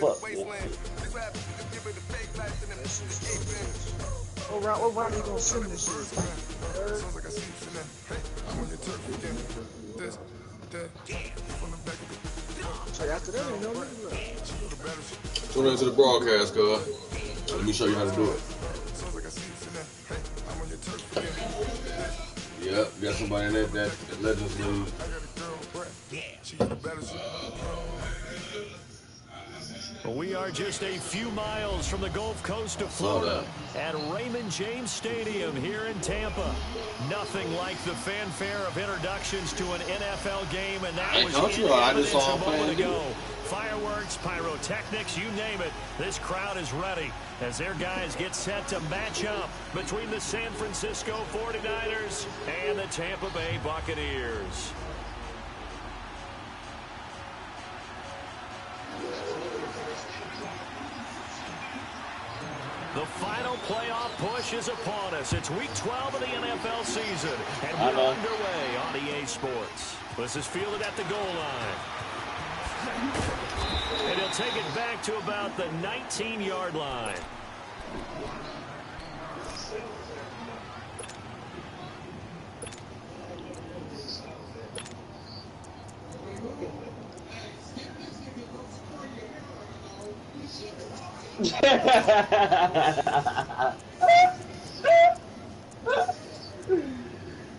Fuck this shit. What round you gonna send this shit? So after that, ain't no niggas left. Tune into the broadcast, cuz. Let me show you how to do it. Yep, got somebody in that Legends League. We are just a few miles from the Gulf Coast of Florida at Raymond James Stadium here in Tampa. Nothing like the fanfare of introductions to an NFL game, and that was just a moment ago. Fireworks, pyrotechnics, you name it. This crowd is ready as their guys get set to match up between the San Francisco 49ers and the Tampa Bay Buccaneers. The final playoff push is upon us. It's week 12 of the NFL season, and we're underway on EA Sports. This is fielded at the goal line. And he'll take it back to about the 19-yard line.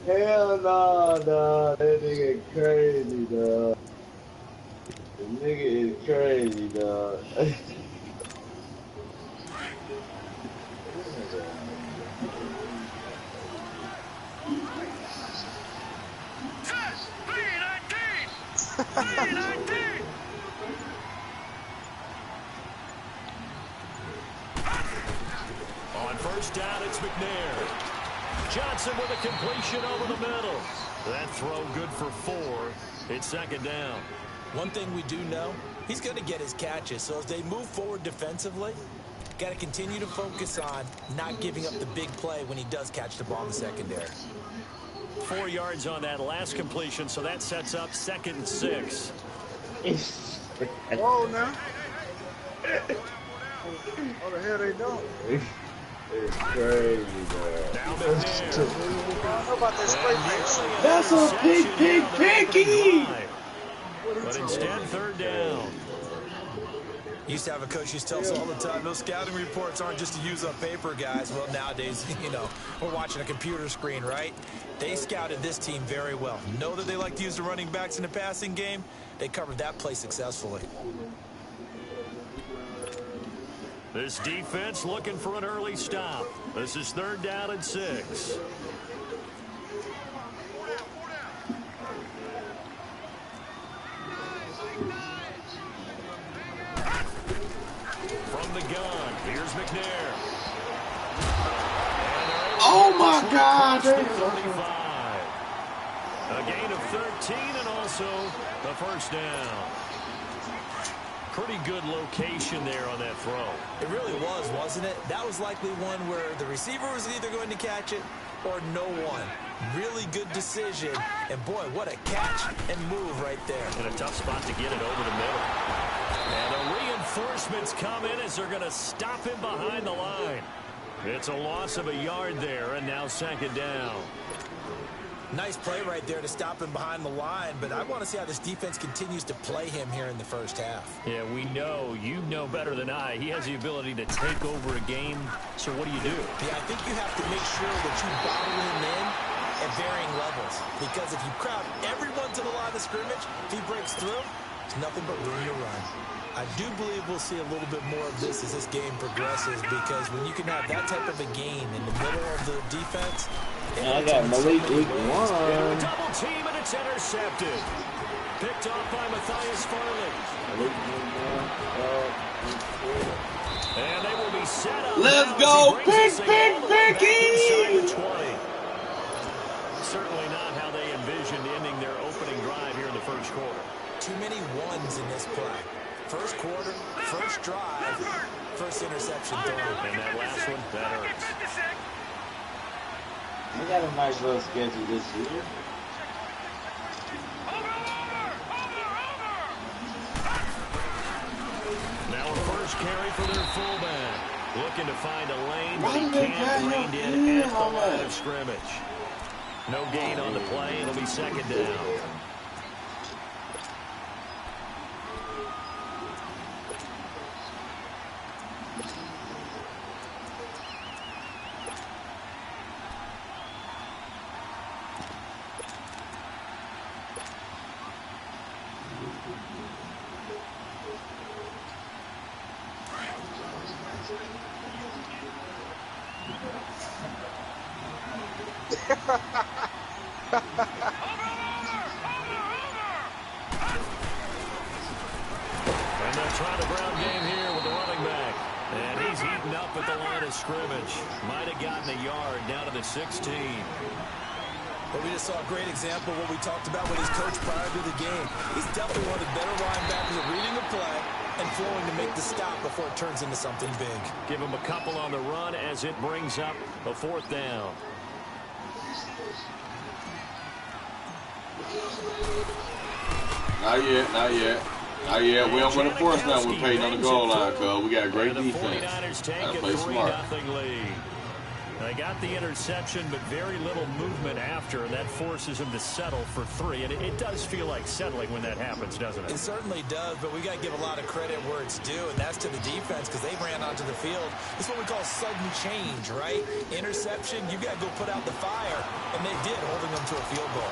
Hell no, dog. That nigga crazy, dog. The nigga is crazy, dog. On first down, it's McNair. Johnson with a completion over the middle. That throw good for 4. It's second down. One thing we do know, he's going to get his catches. So as they move forward defensively, got to continue to focus on not giving up the big play when he does catch the ball in the secondary. 4 yards on that last completion, so that sets up 2nd and 6. Whoa, now. What the hell they doing? It's crazy, man. Now McNair. How about that spray paint? That's a big picky! But instead, 3rd down. Used to have a coach used to tell us all the time, those scouting reports aren't just to use on paper, guys. Well, nowadays, you know, we're watching a computer screen, right? They scouted this team very well. Know that they like to use the running backs in the passing game. They covered that play successfully. This defense looking for an early stop. This is 3rd down and 6. From the gun, here's McNair. Oh my God! 35. A gain of 13 and also the first down. Pretty good location there on that throw. It really was, wasn't it? That was likely one where the receiver was either going to catch it or no one. Really good decision. And boy, what a catch and move right there. And a tough spot to get it over the middle. And the reinforcements come in as they're going to stop him behind the line. It's a loss of a yard there, and now 2nd down. Nice play right there to stop him behind the line, but I want to see how this defense continues to play him here in the first half. Yeah, we know, you know better than I, he has the ability to take over a game. So what do you do? Yeah, I think you have to make sure that you bottle him in at varying levels, because if you crowd everyone to the line of scrimmage, if he breaks through, it's nothing but room to run. I do believe we'll see a little bit more of this as this game progresses, because when you can have that type of a game in the middle of the defense, I got Malik week 1. A double team, and it's intercepted. Picked off by Matthias Farley. And they will be set up. Let's go, picky! Certainly not how they envisioned ending their opening drive here in the first quarter. Too many ones in this play. First quarter, first drive, first interception throw. And that last one, that hurts. I got a nice little schedule this year. Now a first carry for their fullback. Looking to find a lane, but he can't rein in at the line of scrimmage. No gain on the play. It'll be second down. And they're trying to ground game here with the running back. And he's heating up at the line of scrimmage. Might have gotten a yard down to the 16. But we just saw a great example of what we talked about with his coach prior to the game. He's definitely one of the better linebackers at reading the play and flowing to make the stop before it turns into something big. Give him a couple on the run as it brings up a fourth down. Not yet, not yet. Not yet. We don't win the first down. We're paid on the goal line, cuz. We got a great defense. Gotta play smart. Lead. They got the interception, but very little movement after, and that forces him to settle for 3. And it does feel like settling when that happens, doesn't it? It certainly does, but we got to give a lot of credit where it's due, and that's to the defense because they ran onto the field. It's what we call sudden change, right? Interception, you got to go put out the fire, and they did, holding them to a field goal.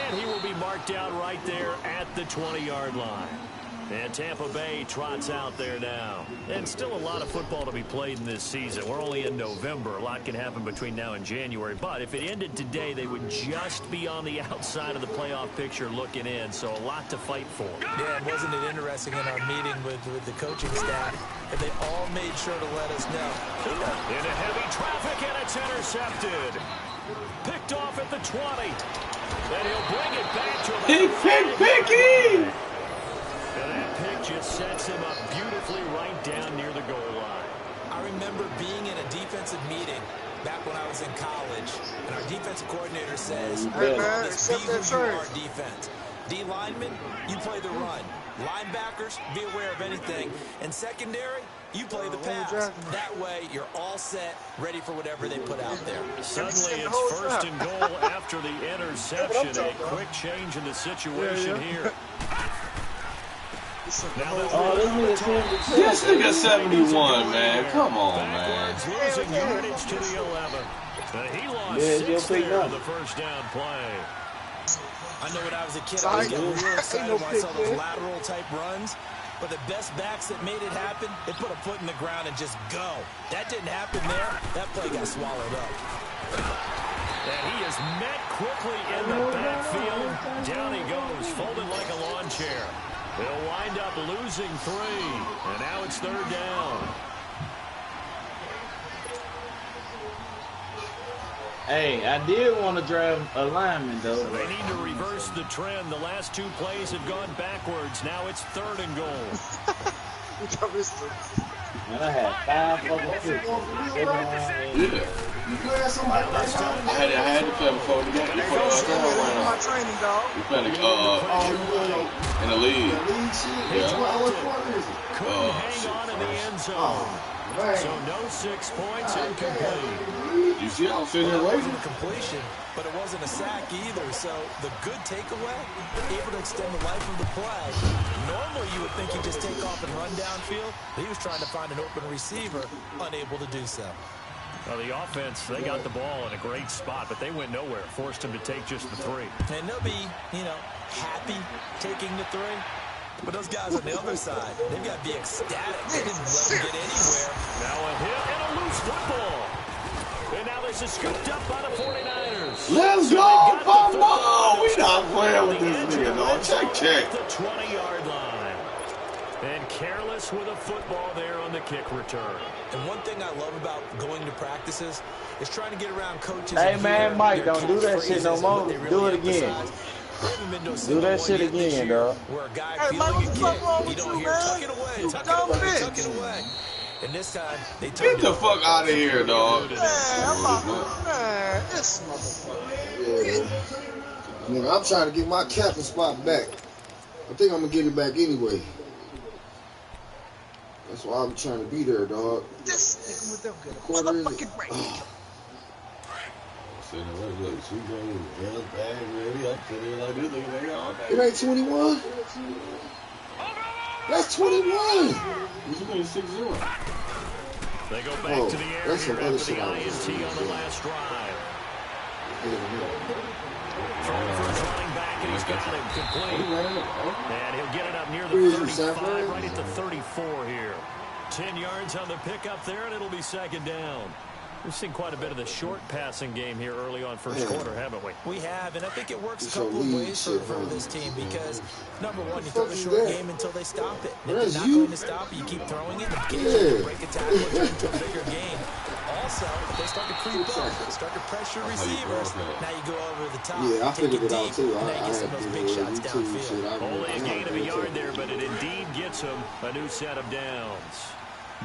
And he will be marked down right there at the 20-yard line. And Tampa Bay trots out there now. And still a lot of football to be played in this season. We're only in November. A lot can happen between now and January. But if it ended today, they would just be on the outside of the playoff picture looking in. So a lot to fight for. Yeah, and wasn't it interesting in our meeting with the coaching staff that they all made sure to let us know. Into heavy traffic, and it's intercepted. Picked off at the 20. Then he'll bring it back to about Picky! And that pick just sets him up beautifully right down near the goal line. I remember being in a defensive meeting back when I was in college, and our defensive coordinator says, Hey, man, accept that our defense. D linemen, you play the run. Linebackers, be aware of anything. And secondary, you play the pass. That way, you're all set, ready for whatever they put out there. Suddenly, it's first and goal after the interception. A quick change in the situation here. This nigga 71, man. Come on, man. Losing yardage to the 11. He lost 6 there on the first down play. I know when I was a kid, I was getting real excited when I saw those lateral type runs. But the best backs that made it happen, they put a foot in the ground and just go. That didn't happen there. That play got swallowed up. And he is met quickly in the backfield. Down he goes, folded like a lawn chair. They'll wind up losing 3, and now it's third down. Hey, I did want to draft a lineman, though. So they need to reverse the trend. The last 2 plays have gone backwards. Now it's third and goal. And I had 5 fucking picks. I had to play before the game. My training, dog. We playing in the league. Couldn't hang on in the end zone. So no 6 points, incomplete. You see how I'm sitting It here wasn't waiting? a completion, but it wasn't a sack either. So the good takeaway, able to extend the life of the play. Normally you would think he'd just take off and run downfield. He was trying to find an open receiver, unable to do so. Well, the offense, they got the ball in a great spot, but they went nowhere. Forced him to take just the 3. And they'll be, happy taking the 3. But those guys on the other side, they've got to be ecstatic. They didn't let them get anywhere. Now a hit and a loose football. And now this is scooped up by the 49ers. Let's go, Papa! We not playing with this nigga, dog. Check. The 20-yard line. And careless with a football there on the kick return. And one thing I love about going to practices is trying to get around coaches. Hey, man, Mike, don't do that shit no more. Do it again. Do that shit again, dog. Where a guy Hey, Mike, what the fuck wrong with you, man? tuck it away, tuck it away. And this time, they Get the fuck out of here, dog. Man, this motherfucker. Nigga, I'm trying to get my capping spot back. I think I'm gonna get it back anyway. That's why I'm trying to be there, dog. This nigga with them good Quarters. motherfucking range. It ain't 21. That's 21. They go back to the air that's here some other after shit the I was INT doing. on the last drive. Throwing for his running back, and he's got him complete. And he'll get it up near the 35, right at the 34 here. 10 yards on the pickup there, and it'll be second down. We've seen quite a bit of the short passing game here early on first quarter, haven't we? We have, and I think it works a couple of ways for this team because, number one, you throw the short game until they stop it. And if they're not going to stop it, you keep throwing it, occasionally break a tackle and turn into a bigger game. Also, if they start to creep up, start to pressure receivers, now you go over the top, Yeah, I take figured it it out deep, too. and now you get some of those big shots downfield. Only a gain of a yard there, but it indeed gets him a new set of downs.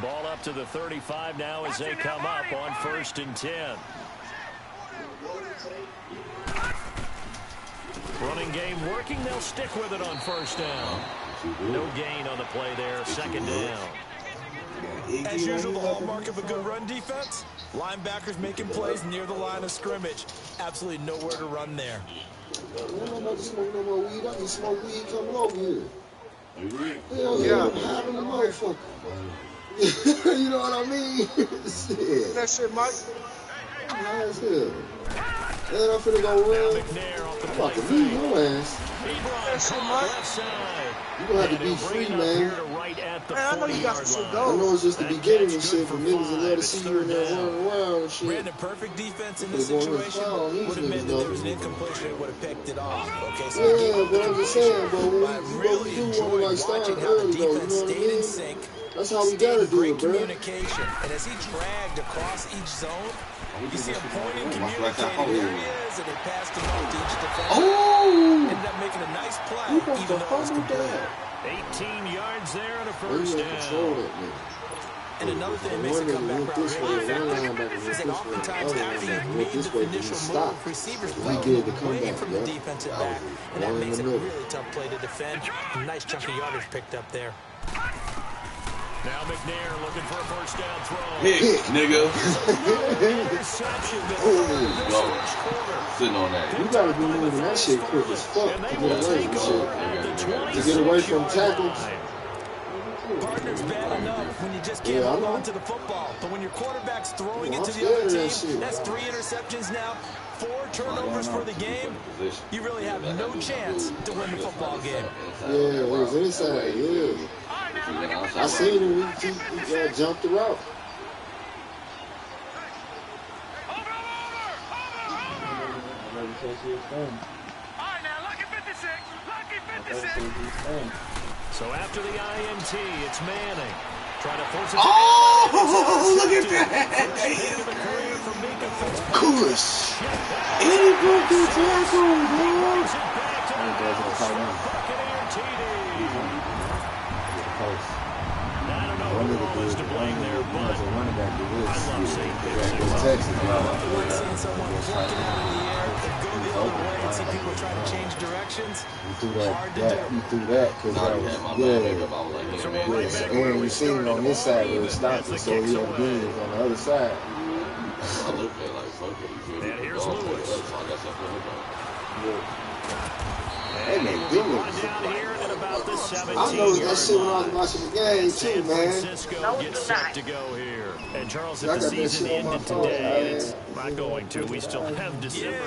Ball up to the 35 now as they come up on 1st and 10. Running game working. They'll stick with it on 1st down. No gain on the play there. 2nd down. As usual, the hallmark of a good run defense, linebackers making plays near the line of scrimmage. Absolutely nowhere to run there. I'm not smoking no more weed. I can smoke weed coming over here. Yeah. Having a motherfucker. You know what I mean? Shit. That shit, Mike. High as hell. And I'm finna go run. I'm about to leave your ass. That shit, Mike. You gonna have to be free, man. Man, I know you got some shit I going. know it's just the beginning and shit, but niggas will let us see you in there running around and shit. Brandon, perfect defense in this situation would have meant that there was an incompletion and would have picked it off. Okay, so yeah, but I'm just saying, but when I we really do want to enjoyed like start watching how the early though, you know defense what I stayed in mean? sync. That's how we gotta do Great it, bro. communication, and as he dragged across each zone, you see him pointing, communicating where he is, and he passed him off to each defender. Ended up making a nice play, even though it was complete. 18 yards there and a 1st down. And another thing that makes a comeback route really effective is that oftentimes after you've made the initial move, receivers play away from the defensive back, and that makes it a really tough play to defend. A nice chunk of yardage picked up there. Now McNair looking for a 1st down throw. Hit, nigga. Interception. Sitting on that. You gotta be moving that shit quick as fuck to get away from shit. To get away from tackles. Partner's bad enough when you just can't hold on to the football. But when your quarterback's throwing it to the other team, that's 3 interceptions now, 4 turnovers for the game. You really have no chance to win the football game. Yeah, it was inside, yeah. I seen him, he jumped the route. So after the INT, it's Manning. Trying to force it. Oh, look at that. Kush. And he broke the tackle, I don't know who is to blame there, but I love seeing this. I like seeing someone pluck it out of the air and go the other way and see people try to change directions. Hard to do. He threw that because and you seen it on this side where it stopped it, so he had beans on the other side. And here's Lewis. Hey, man, good I noticed that shit when I was watching the game too, man. Francisco gets set to go here. And Charles, if the season ended today, it's not going to. We still have December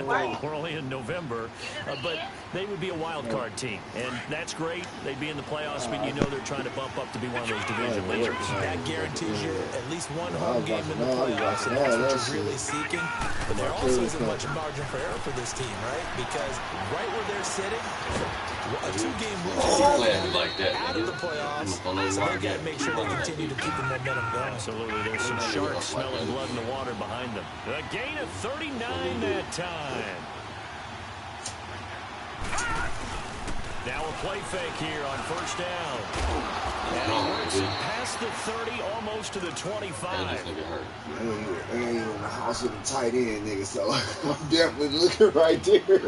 left. We're only in November. But they would be a wild card team. And that's great. They'd be in the playoffs, but you know they're trying to bump up to be one of those division leaders. That guarantees you at least one home game in the playoffs, and that's what you're really seeking. But there also isn't much margin for error for this team, right? Because right where they're sitting, a 2-game losing like that, out of the playoffs, so they got to make sure they continue to keep the momentum going. Absolutely. There's some sharks smelling blood in the water behind them. A gain of 39 that time. Now a play fake here on 1st down. And he works it past the 30, almost to the 25. I ain't in the house with a tight end, nigga, so I'm definitely looking right there.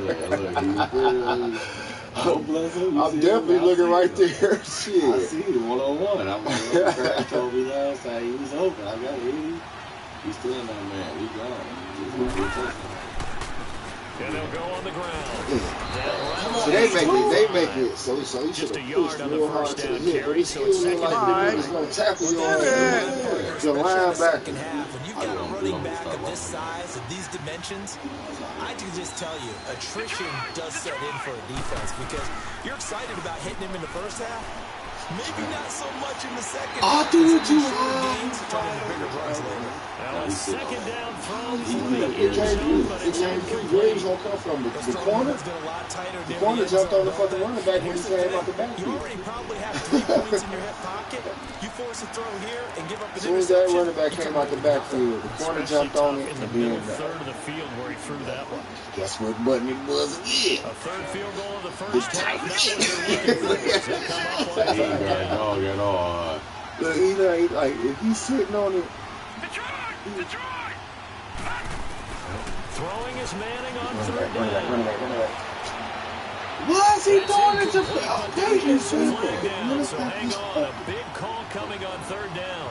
I'm definitely looking right there. Shit. I see the 101. I'm like, Crash told me last time he was open. I got 80. He's still in that man. He's gone. And they'll go on the ground. So they make it. So you should have pushed real hard to the hip. But it still look like the niggas gonna tackle you on the linebacker. When you've got a running back of this size, of these dimensions, I can just tell you, attrition does set in for a defense because you're excited about hitting him in the first half. Maybe not so much in the second. I do too. Now a second down throw for It came free. Graves gonna come from the corner. The corner jumped on the fucking running back when he came out the backfield. You already probably have 3 points in your hip pocket. You force a throw here and give up an As soon as that running back came out the backfield, the corner jumped on it in the and middle then third of the field where he threw that one. guess what button it was again? A third field goal of the first half. That's what they're looking for. They come up on He ain't got a dog at all. Look, he like if he's sitting on it. Throwing is Manning on third down. Why is he throwing it to So hang on, a big call coming on third down.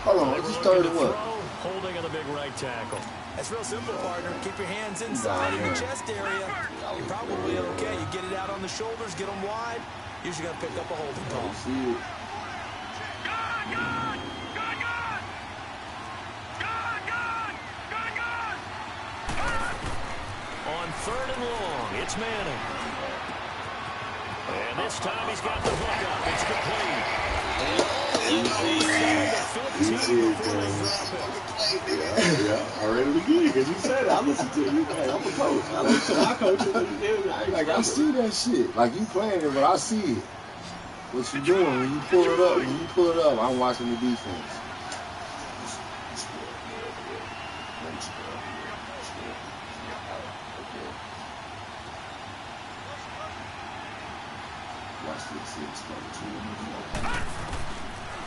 Hold on, it's third and what? Holding on the big right tackle. It's real simple, partner. Keep your hands inside in the chest area. You're probably okay. You get it out on the shoulders, get them wide. Usually got to pick up a holding call. On third and long, it's Manning. And this time he's got the hook up. It's complete. Yeah, I read it again because you said it. I listened to it. I'm a coach. I listen to my coaches. Like I see that shit. Like you playing it, but I see it. What you doing when you pull it up? I'm watching the defense.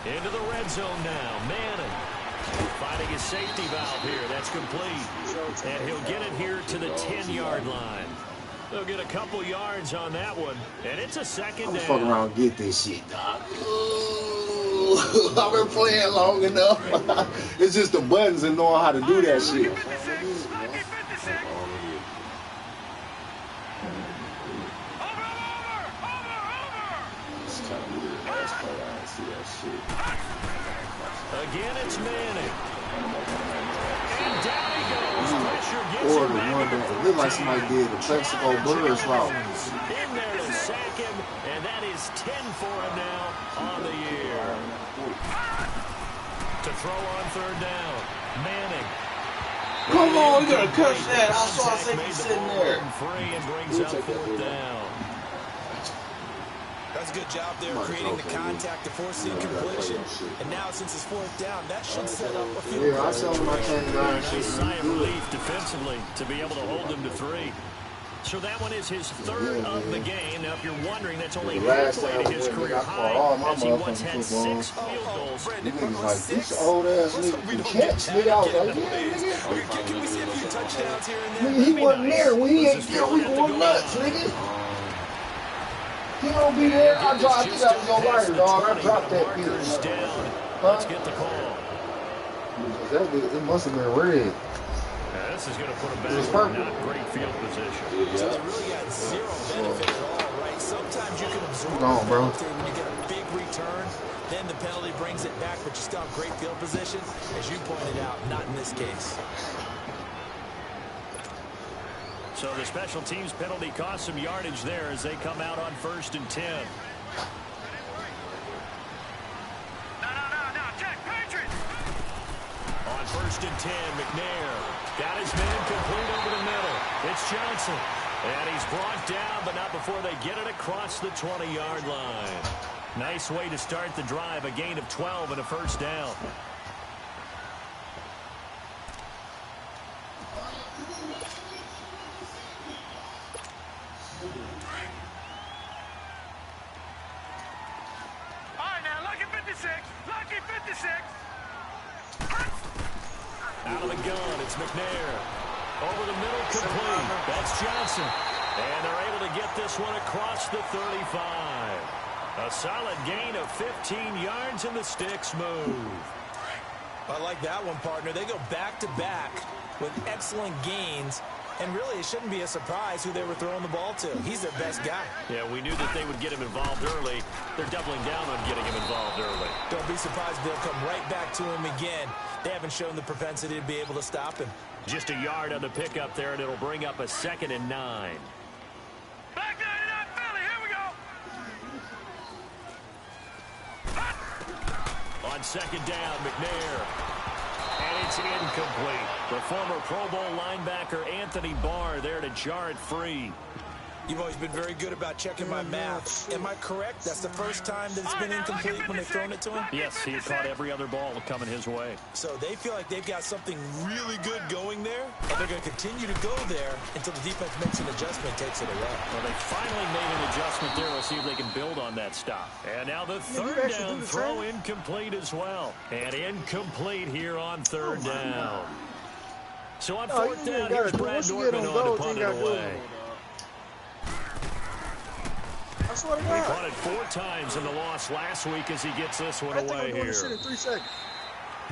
Into the red zone now. Manning finding his safety valve here. That's complete. And he'll get it here to the 10-yard line. They'll get a couple yards on that one. And it's a second down. Fuck around and get this shit, dog. I've been playing long enough. It's just the buttons and knowing how to do that shit. Again, it's Manning. And down he goes. Pressure gets Or him the back one that looked like somebody did the Mexico Burris route. In there to sack him, and that is 10 for him now on the year. To throw on third down, Manning. Come on, you gotta catch that. I saw a safety sitting there. Free and brings up fourth down. That's a good job there creating the contact to force the incompletion. And now since it's fourth down, that should set up a field goal. Yeah, I saw him I came down. Nice sigh of relief defensively to be able to hold him to 3. So that one is his third of the game. Now, if you're wondering, that's only halfway to his career high, as he once had 6 field goals. Niggas like, this old ass nigga can catch. Nigga, I was like, yeah, nigga. Can we see a few touchdowns here and there? Nigga, he wasn't there. When he ain't there, we going nuts, nigga. He don't be there. I think that was your lighter, dog. I dropped that bitch. Let's get the call. It must have been red. This is going to put him back in not great field position. So they really got zero benefit at all, right? Sometimes you can absorb penalty when you get a big return. Then the penalty brings it back, but you still have great field position. As you pointed out, not in this case. So the special teams penalty cost some yardage there as they come out on 1st and 10. On 1st and 10, McNair got his man complete over the middle. It's Johnson. And he's brought down, but not before they get it across the 20-yard line. Nice way to start the drive, a gain of 12 and a first down. Out of the gun, it's McNair. Over the middle, complete. That's Johnson. And they're able to get this one across the 35. A solid gain of 15 yards, and the sticks move. I like that one, partner. They go back-to-back with excellent gains. And really, it shouldn't be a surprise who they were throwing the ball to. He's their best guy. Yeah, we knew that they would get him involved early. They're doubling down on getting him involved early. Don't be surprised if they'll come right back to him again. They haven't shown the propensity to be able to stop him. Just a yard on the pickup there, and it'll bring up a 2nd and 9. Back 99 Philly, here we go. On 2nd down, McNair. And it's incomplete. The former Pro Bowl linebacker Anthony Barr there to jar it free. You've always been very good about checking my math. Am I correct? That's the first time that it's been incomplete when they've thrown it to him? Yes, he had caught every other ball coming his way. So they feel like they've got something really good going there, and they're going to continue to go there until the defense makes an adjustment and takes it away. Well, they finally made an adjustment there. We'll see if they can build on that stop. And now the 3rd down throw incomplete as well. And incomplete here on 3rd down. So on 4th down, here's Brad Nortman on to punt it away. I swear to He God. punted 4 times in the loss last week as he gets this one away here. This shit in 3 seconds.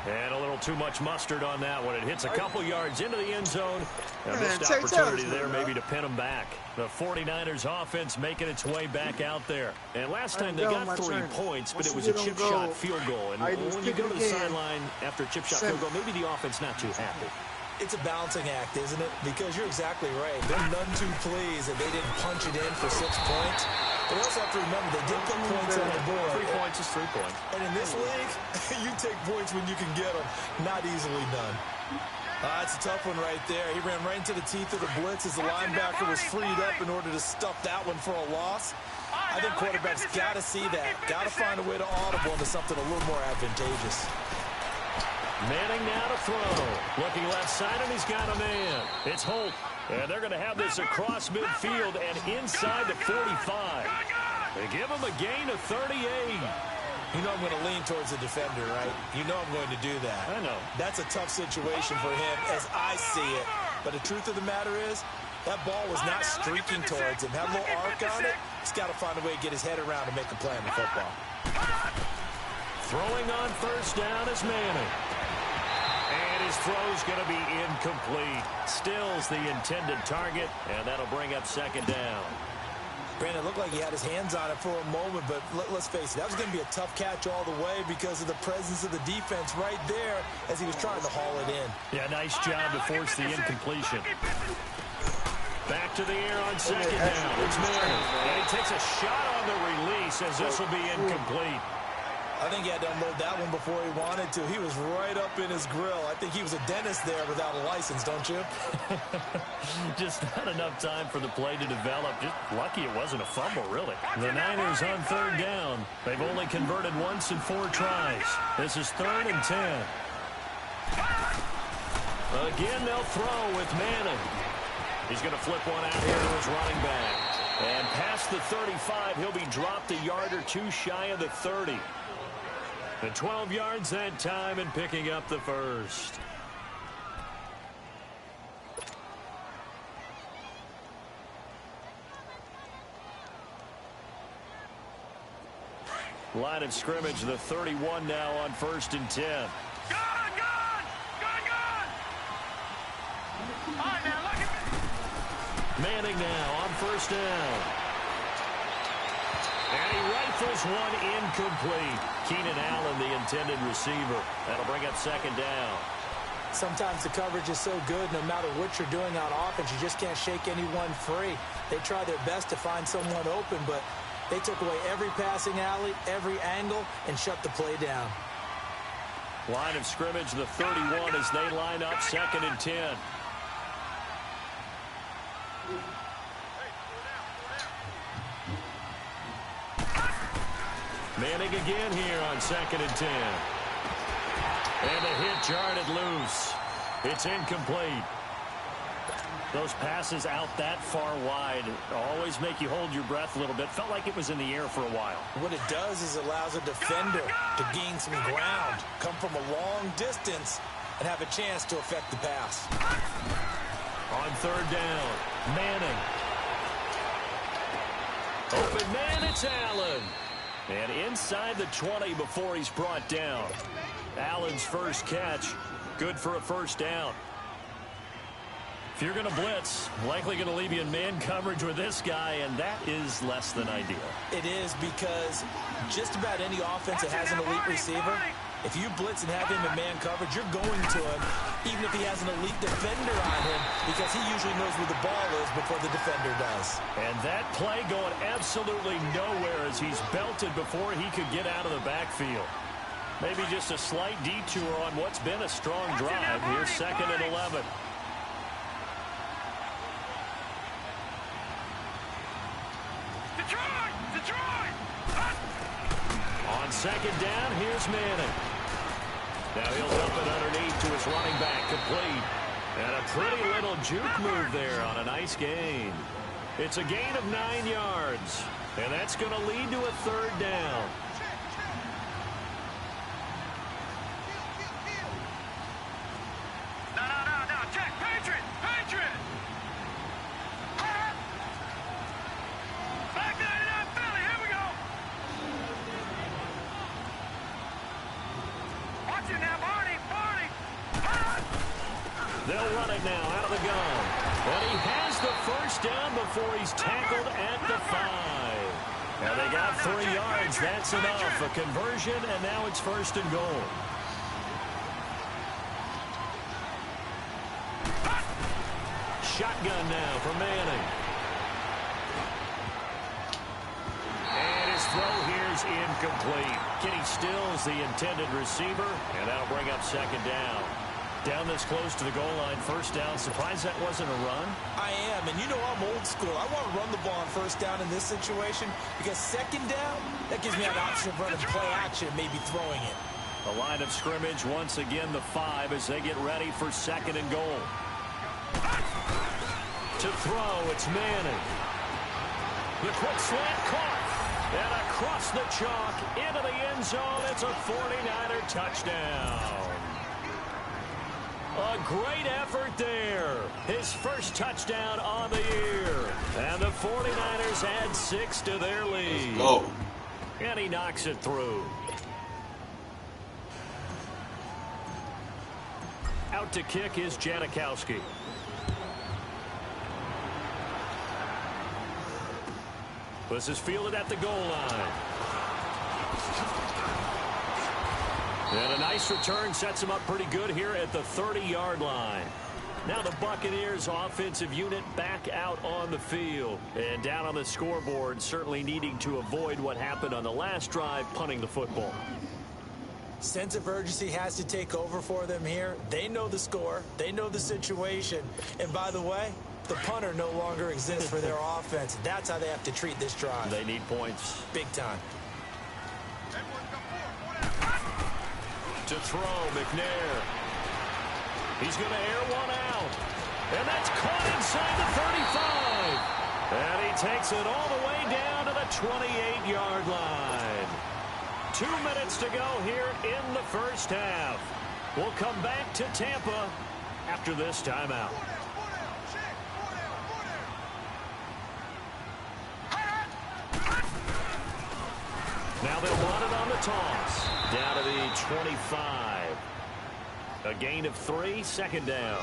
And a little too much mustard on that one. It hits a couple yards into the end zone. A missed take opportunity time, there maybe to pin them back. The 49ers offense making its way back out there. And last time they got 3 points, but it was a chip shot field goal. And when you go to the sideline after a chip shot field goal, maybe the offense not too happy. It's a balancing act, isn't it? Because you're exactly right. They're none too pleased that they didn't punch it in for 6 points. But also have to remember, they did put points on the board. 3 points is 3 points. And in this league, you take points when you can get them. Not easily done. That's a tough one right there. He ran right into the teeth of the blitz as the linebacker was freed up in order to stuff that one for a loss. I think quarterbacks got to see that. Got to find a way to audible into something a little more advantageous. Manning now to throw. Looking left side, and he's got a man. It's Holt. And they're going to have this across midfield and inside the 45. They give him a gain of 38. You know I'm going to lean towards the defender, right? You know I'm going to do that. I know. That's a tough situation for him as I see it. But the truth of the matter is, that ball was not streaking towards him. Had a little arc on it. He's got to find a way to get his head around and make a play on the football. Throwing on 1st down is Manning. And his throw's going to be incomplete. Stills the intended target, and that'll bring up 2nd down. Brandon, it looked like he had his hands on it for a moment, but let's face it, that was going to be a tough catch all the way because of the presence of the defense right there as he was trying to haul it in. Yeah, nice job to force the incompletion. Back to the air on 2nd down. It's Manning. And he takes a shot on the release as this will be incomplete. I think he had to unload that one before he wanted to. He was right up in his grill. I think he was a dentist there without a license, don't you? Just not enough time for the play to develop. Just lucky it wasn't a fumble, really. The Niners on 3rd down. They've only converted once in 4 tries. This is 3rd and 10. Again, they'll throw with Manning. He's going to flip one out here to his running back. And past the 35, he'll be dropped a yard or 2 shy of the 30. The 12 yards that time and picking up the 1st. Line of scrimmage, the 31 now on 1st and 10. Gone! All right, now, look at Manning now on 1st down. And he rifles one incomplete. Keenan Allen, the intended receiver. That'll bring up 2nd down. Sometimes the coverage is so good, no matter what you're doing on offense, you just can't shake anyone free. They try their best to find someone open, but they took away every passing alley, every angle, and shut the play down. Line of scrimmage, the 31 as they line up 2nd and 10. Manning again here on 2nd and 10. And the hit jarred it loose. It's incomplete. Those passes out that far wide always make you hold your breath a little bit. Felt like it was in the air for a while. What it does is it allows a defender to gain some ground, come from a long distance, and have a chance to affect the pass. On 3rd down, Manning. Open man, it's Allen. And inside the 20 before he's brought down. Allen's first catch, good for a first down. If you're going to blitz, likely going to leave you in man coverage with this guy, and that is less than ideal. It is, because just about any offense that has an elite receiver, if you blitz and have him in man coverage, you're going to him, even if he has an elite defender on him, because he usually knows where the ball is before the defender does. And that play going absolutely nowhere as he's belted before he could get out of the backfield. Maybe just a slight detour on what's been a strong drive. Here's 2nd and 11. On 2nd down, here's Manning. Now he'll dump it underneath to his running back, complete. And a pretty little juke move there on a nice gain. It's a gain of 9 yards, and that's going to lead to a 3rd down. No, check, Patriot! Back to that Philly, here we go! Watch it now, Barney! They'll run it now out of the gun. And he has the first down before he's tackled at the 5. Now they got 3 yards. That's enough. A conversion, and now it's 1st and goal. Shotgun now for Manning. And his throw here's incomplete. Kenny Stills, the intended receiver, and that'll bring up 2nd down. Down this close to the goal line, 1st down. Surprised that wasn't a run? I am, and you know I'm old school. I want to run the ball on 1st down in this situation, because 2nd down, that gives me an option of running play action, maybe throwing it. The line of scrimmage, once again the 5 as they get ready for 2nd and goal. To throw, it's Manning. The quick slant caught. And across the chalk, into the end zone, it's a 49er touchdown. A great effort there. His first touchdown on the year. And the 49ers add 6 to their lead. Let's go. And he knocks it through. Out to kick is Janikowski. This is fielded at the goal line. And a nice return sets him up pretty good here at the 30-yard line. Now the Buccaneers offensive unit back out on the field. And down on the scoreboard, certainly needing to avoid what happened on the last drive, punting the football. Sense of urgency has to take over for them here. They know the score. They know the situation. And by the way, the punter no longer exists for their offense. That's how they have to treat this drive. They need points. Big time. To throw, McNair. He's going to air one out. And that's caught inside the 35. And he takes it all the way down to the 28-yard line. 2 minutes to go here in the first half. We'll come back to Tampa after this timeout. Now they'll run it on the toss. Down to the 25. A gain of 3, 2nd down.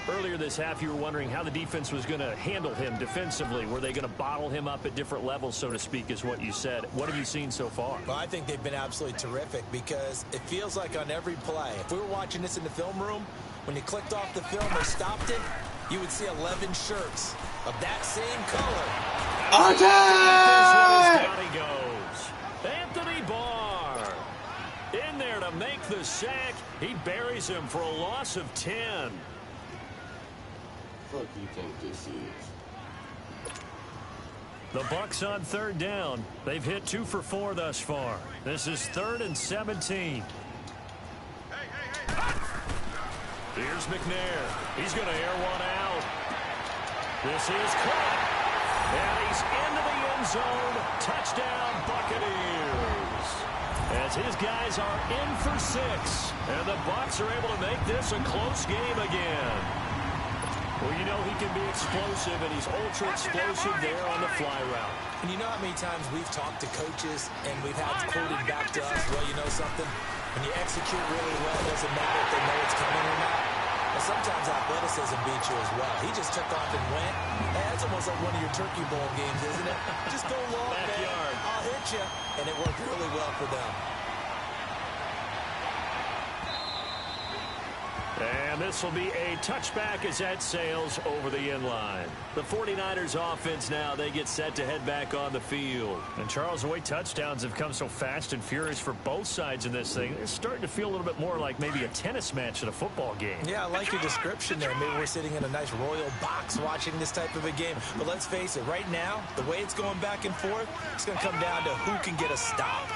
Earlier this half, you were wondering how the defense was going to handle him defensively. Were they going to bottle him up at different levels, so to speak, is what you said. What have you seen so far? Well, I think they've been absolutely terrific, because it feels like on every play, if we were watching this in the film room, when you clicked off the film or stopped it, you would see 11 shirts of that same color. Down he goes. Anthony Barr in there to make the sack. He buries him for a loss of 10. What do you think this is? The Bucs on 3rd down. They've hit 2 for 4 thus far. This is 3rd and 17. Here's McNair. He's going to air one out. This is caught. And he's into the end zone. Touchdown, Buccaneers. As his guys are in for 6. And the Bucs are able to make this a close game again. Well, you know he can be explosive, and he's ultra-explosive there on the fly route. And you know how many times we've talked to coaches and we've had quoted back to us, well, you know something? When you execute really well, it doesn't matter if they know it's coming or not. But sometimes athleticism beats you as well. He just took off and went. Hey, that's almost like one of your Turkey Bowl games, isn't it? Just go long, Backyard. man. I'll hit you. And it worked really well for them. And this will be a touchback as that sails over the end line. The 49ers offense now, they get set to head back on the field. And Charles, the way touchdowns have come so fast and furious for both sides in this thing, it's starting to feel a little bit more like maybe a tennis match at a football game. Yeah, I like your description there. Maybe we're sitting in a nice royal box watching this type of a game. But let's face it, right now, the way it's going back and forth, it's going to come down to who can get a stop.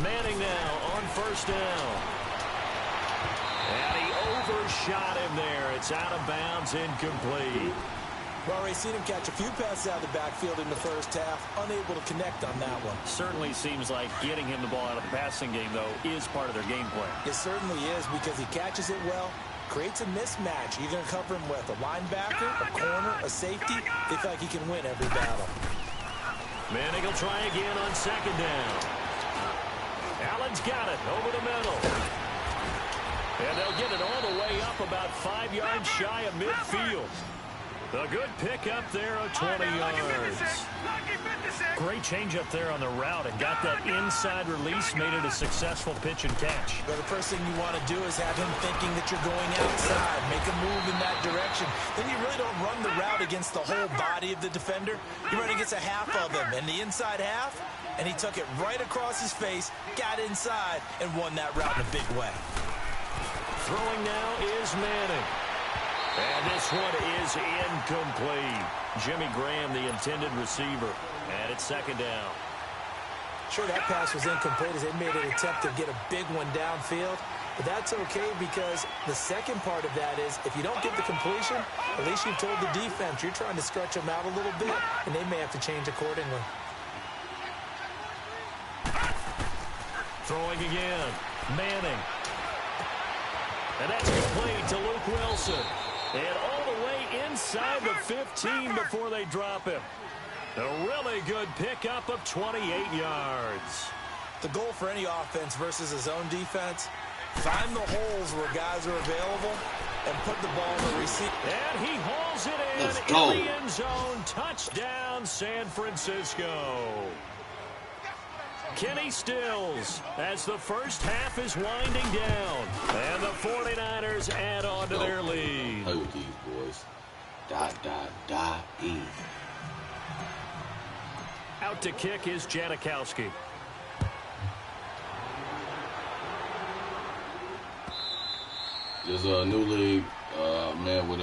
Manning now on first down. And he overshot him there. It's out of bounds, incomplete. Well, Ray, seen him catch a few passes out of the backfield in the first half, unable to connect on that one. Certainly seems like getting him the ball out of the passing game, though, is part of their game plan. It certainly is because he catches it well, creates a mismatch. You're going to cover him with a linebacker, a corner, a safety. They feel like he can win every battle. Manning will try again on second down. Allen's got it over the middle. And they'll get it all the way up about 5 yards shy of midfield. A good pick up there of 20 yards. Great change up there on the route and got that inside release, made it a successful pitch and catch. Well, the first thing you want to do is have him thinking that you're going outside, make a move in that direction. Then you really don't run the route against the whole body of the defender. You run against a half of him, and the inside half, and he took it right across his face, got inside, and won that route in a big way. Throwing now is Manning. And this one is incomplete. Jimmy Graham, the intended receiver. And it's second down. Sure, that pass was incomplete as they made an attempt to get a big one downfield. But that's okay because the second part of that is if you don't get the completion, at least you've told the defense you're trying to stretch them out a little bit, and they may have to change accordingly. Throwing again. Manning. And that's complete to Luke Wilson. And all the way inside the 15 before they drop him. A really good pickup of 28 yards. The goal for any offense versus a zone defense, find the holes where guys are available and put the ball in the receiver. And he hauls it in the end zone. Touchdown, San Francisco. Kenny Stills as the first half is winding down. And the 49ers add on to their lead. Play with these boys. E. Out to kick is Janikowski. There's a new league, man, with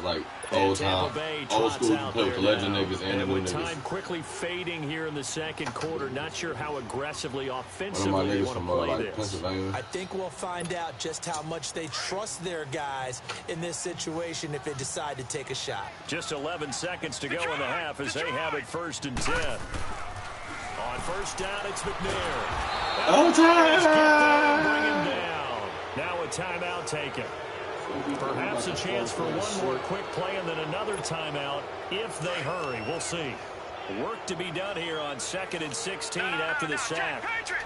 like old school, you can play with the legend niggas and the new niggas. Time quickly fading here in the second quarter. Not sure how aggressively, offensively you want to play this. I think we'll find out just how much they trust their guys in this situation if they decide to take a shot. Just 11 seconds to go in the half as they have it 1st and 10. On first down, it's McNair. Oh, time! Bring him down. Now a timeout taken. Perhaps a chance for one more quick play and then another timeout if they hurry. We'll see. Work to be done here on 2nd and 16 after the sack. Patriot!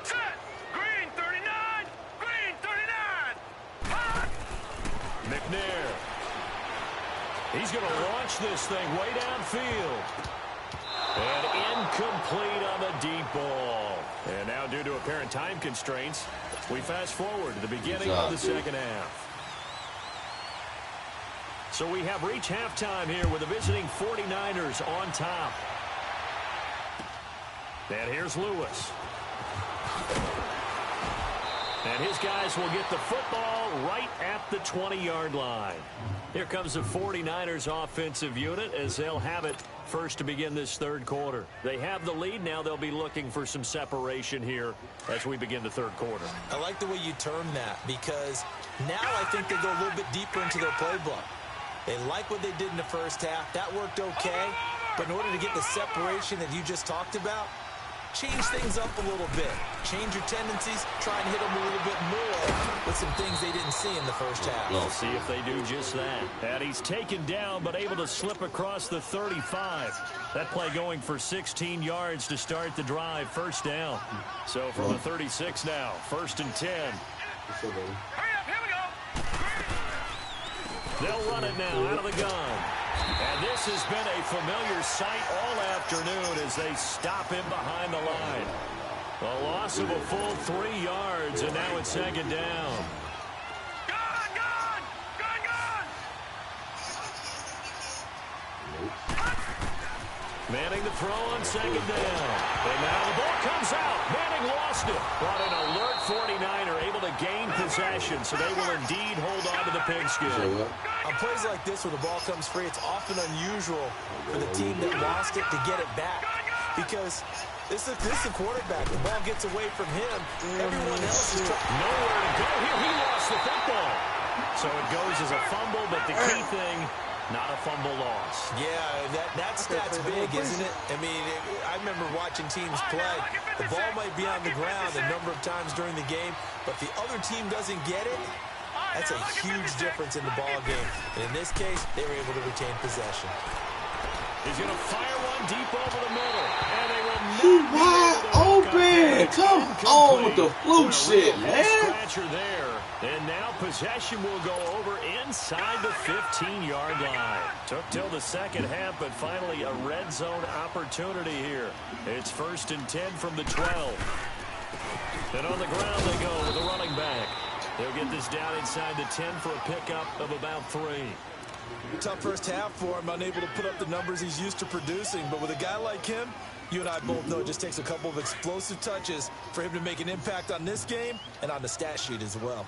Set! Green 39! Green 39! Hot! McNair. He's going to launch this thing way downfield. And incomplete on the deep ball. And now due to apparent time constraints, we fast forward to the beginning of the second half. So we have reached halftime here with the visiting 49ers on top. And here's Lewis. And his guys will get the football right at the 20-yard line. Here comes the 49ers offensive unit as they'll have it first to begin this third quarter. They have the lead. Now they'll be looking for some separation here as we begin the third quarter. I like the way you term that because now I think they go a little bit deeper into their playbook. They like what they did in the first half. That worked okay. But in order to get the separation that you just talked about, change things up a little bit. Change your tendencies, try and hit them a little bit more with some things they didn't see in the first half. We'll see if they do just that. And he's taken down, but able to slip across the 35. That play going for 16 yards to start the drive. First down. So from the 36 now, 1st and 10. Hurry up, here we go. They'll run it now out of the gun. And this has been a familiar sight all afternoon as they stop him behind the line. A loss of a full 3 yards, and now it's 2nd down. Gun, gun, gun, gun. Manning the throw on 2nd down. And now the ball comes out. Manning lost it. But an alert 49er able to gain possession, so they will indeed hold on to the pigskin. On plays like this where the ball comes free, it's often unusual for the team that lost it to get it back. Because this is a quarterback. The ball gets away from him. Everyone else is nowhere to go here. He lost the football. So it goes as a fumble, but the key thing, not a fumble loss. Yeah, that stat's big, isn't it? I mean, I remember watching teams play. The ball might be on the ground a number of times during the game, but the other team doesn't get it. That's a huge difference in the ball game. And in this case, they were able to retain possession. He's going to fire one deep over the middle. And they will He wide open. Come on with the fluke shit, man. Scratcher there. And now possession will go over inside the 15-yard line. Took till the second half, but finally a red zone opportunity here. It's 1st and 10 from the 12. And on the ground they go with the running back. They'll get this down inside the 10 for a pickup of about 3. Tough first half for him, unable to put up the numbers he's used to producing. But with a guy like him, you and I both know it just takes a couple of explosive touches for him to make an impact on this game and on the stat sheet as well.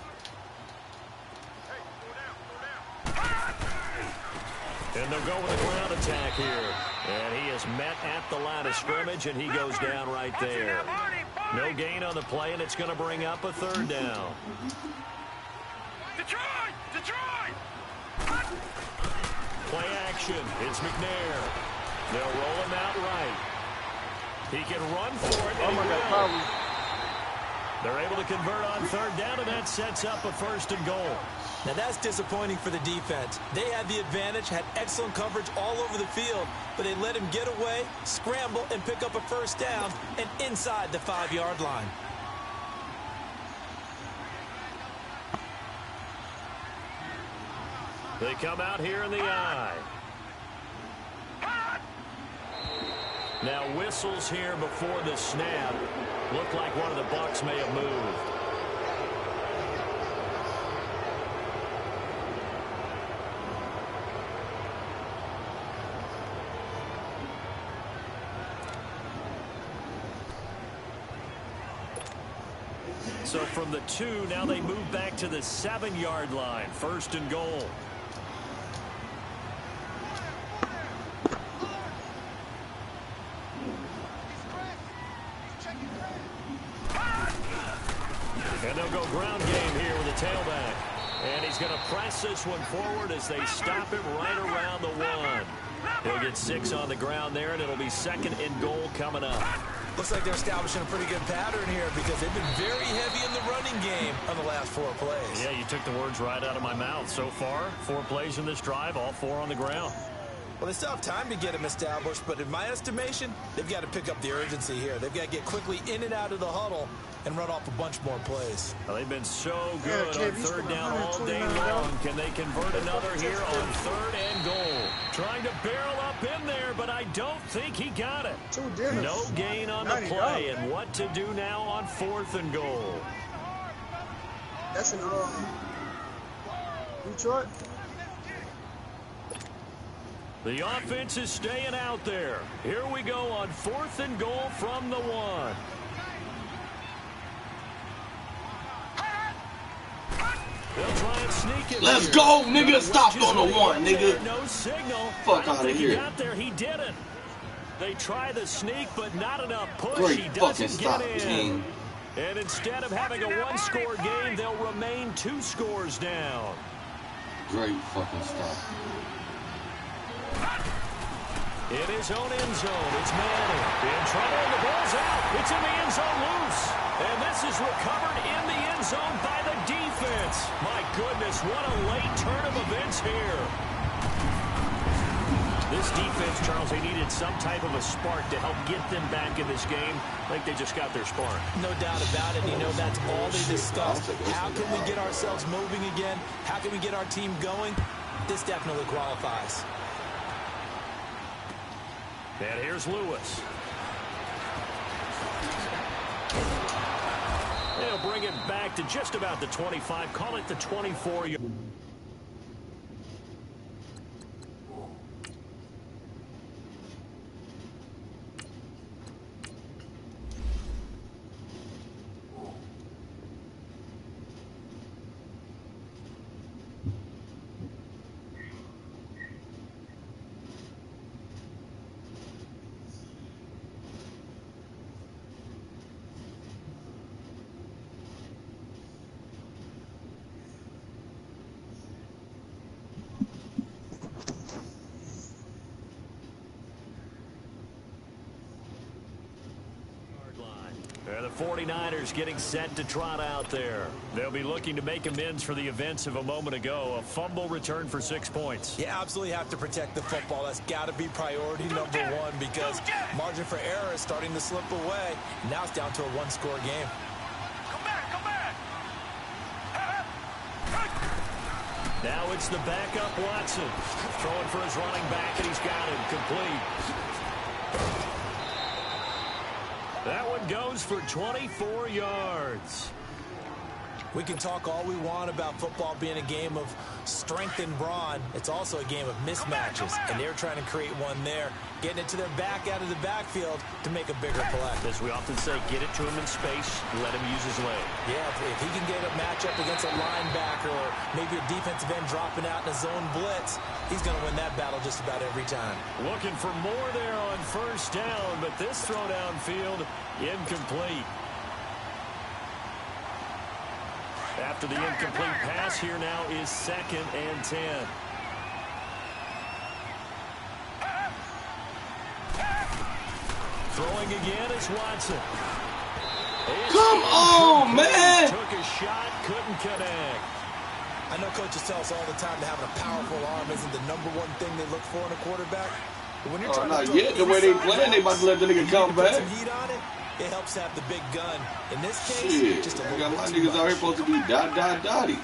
And they'll go with a ground attack here. And he is met at the line of scrimmage, and he goes down right there. No gain on the play, and it's going to bring up a 3rd down. Detroit! Detroit! Play action. It's McNair. They'll roll him out right. He can run for it. Oh, my God. They're able to convert on 3rd down, and that sets up a 1st and goal. Now that's disappointing for the defense. They had the advantage, had excellent coverage all over the field, but they let him get away, scramble, and pick up a 1st down and inside the 5-yard line. They come out here in the eye. Now whistles here before the snap. Looked like one of the Bucs may have moved. So from the 2, now they move back to the 7-yard line. 1st and goal. And they'll go ground game here with a tailback. And he's going to press this one forward as they stop him right around the 1. He'll get 6 on the ground there, and it'll be 2nd and goal coming up. Looks like they're establishing a pretty good pattern here because they've been very heavy in the running game on the last 4 plays. Yeah, you took the words right out of my mouth. So far, 4 plays in this drive, all 4 on the ground. Well, they still have time to get them established, but in my estimation, they've got to pick up the urgency here. They've got to get quickly in and out of the huddle and run off a bunch more plays. Well, they've been so good on 3rd down all day long. Can they convert another here on 3rd and goal? Trying to barrel up in there, but I don't think he got it. No gain on the play, and what to do now on 4th and goal. That's an Detroit. The offense is staying out there. Here we go on 4th and goal from the 1. They'll try and sneak it. Let's go, nigga. Stop on the 1, nigga. No signal. Fuck out of here. He got there. He didn't. They try the sneak, but not enough push. Great He fucking doesn't stop, get in. King. And instead of having a 1-score game, they'll remain 2 scores down. Great fucking stop. In his own end zone, it's Manning. In trouble, and the ball's out. It's in the end zone loose. And this is recovered in the end zone by the defense. My goodness, what a late turn of events here. This defense, Charles, they needed some type of a spark to help get them back in this game. Like they just got their spark. No doubt about it. You know, that's all they discussed. How can we get ourselves moving again? How can we get our team going? This definitely qualifies. And here's Lewis. They'll bring it back to just about the 25. Call it the 24. The 49ers getting set to trot out there. They'll be looking to make amends for the events of a moment ago. A fumble return for 6 points. You absolutely have to protect the football. That's got to be priority number one because margin for error is starting to slip away. Now it's down to a one-score game. Come back, come back. Now it's the backup Watson. Throwing for his running back, and he's got him complete. That one goes for 24 yards. We can talk all we want about football being a game of strength and brawn. It's also a game of mismatches, and they're trying to create one there, getting it to their back out of the backfield to make a bigger play. As we often say, get it to him in space, let him use his leg. Yeah, if he can get a matchup against a linebacker or maybe a defensive end dropping out in a zone blitz, he's going to win that battle just about every time. Looking for more there on first down, but this throw downfield incomplete. After the incomplete pass, here now is 2nd and 10. Throwing again is Watson. Come on, man! Took a shot, couldn't connect. I know coaches tell us all the time that having a powerful arm isn't the number one thing they look for in a quarterback. But when you're trying not to yet. The way they playing, they about to let the nigga come put back. some heat on it, it helps have the big gun. In this case, Shit, just a I little got my bit too niggas out here much. supposed to be dotty.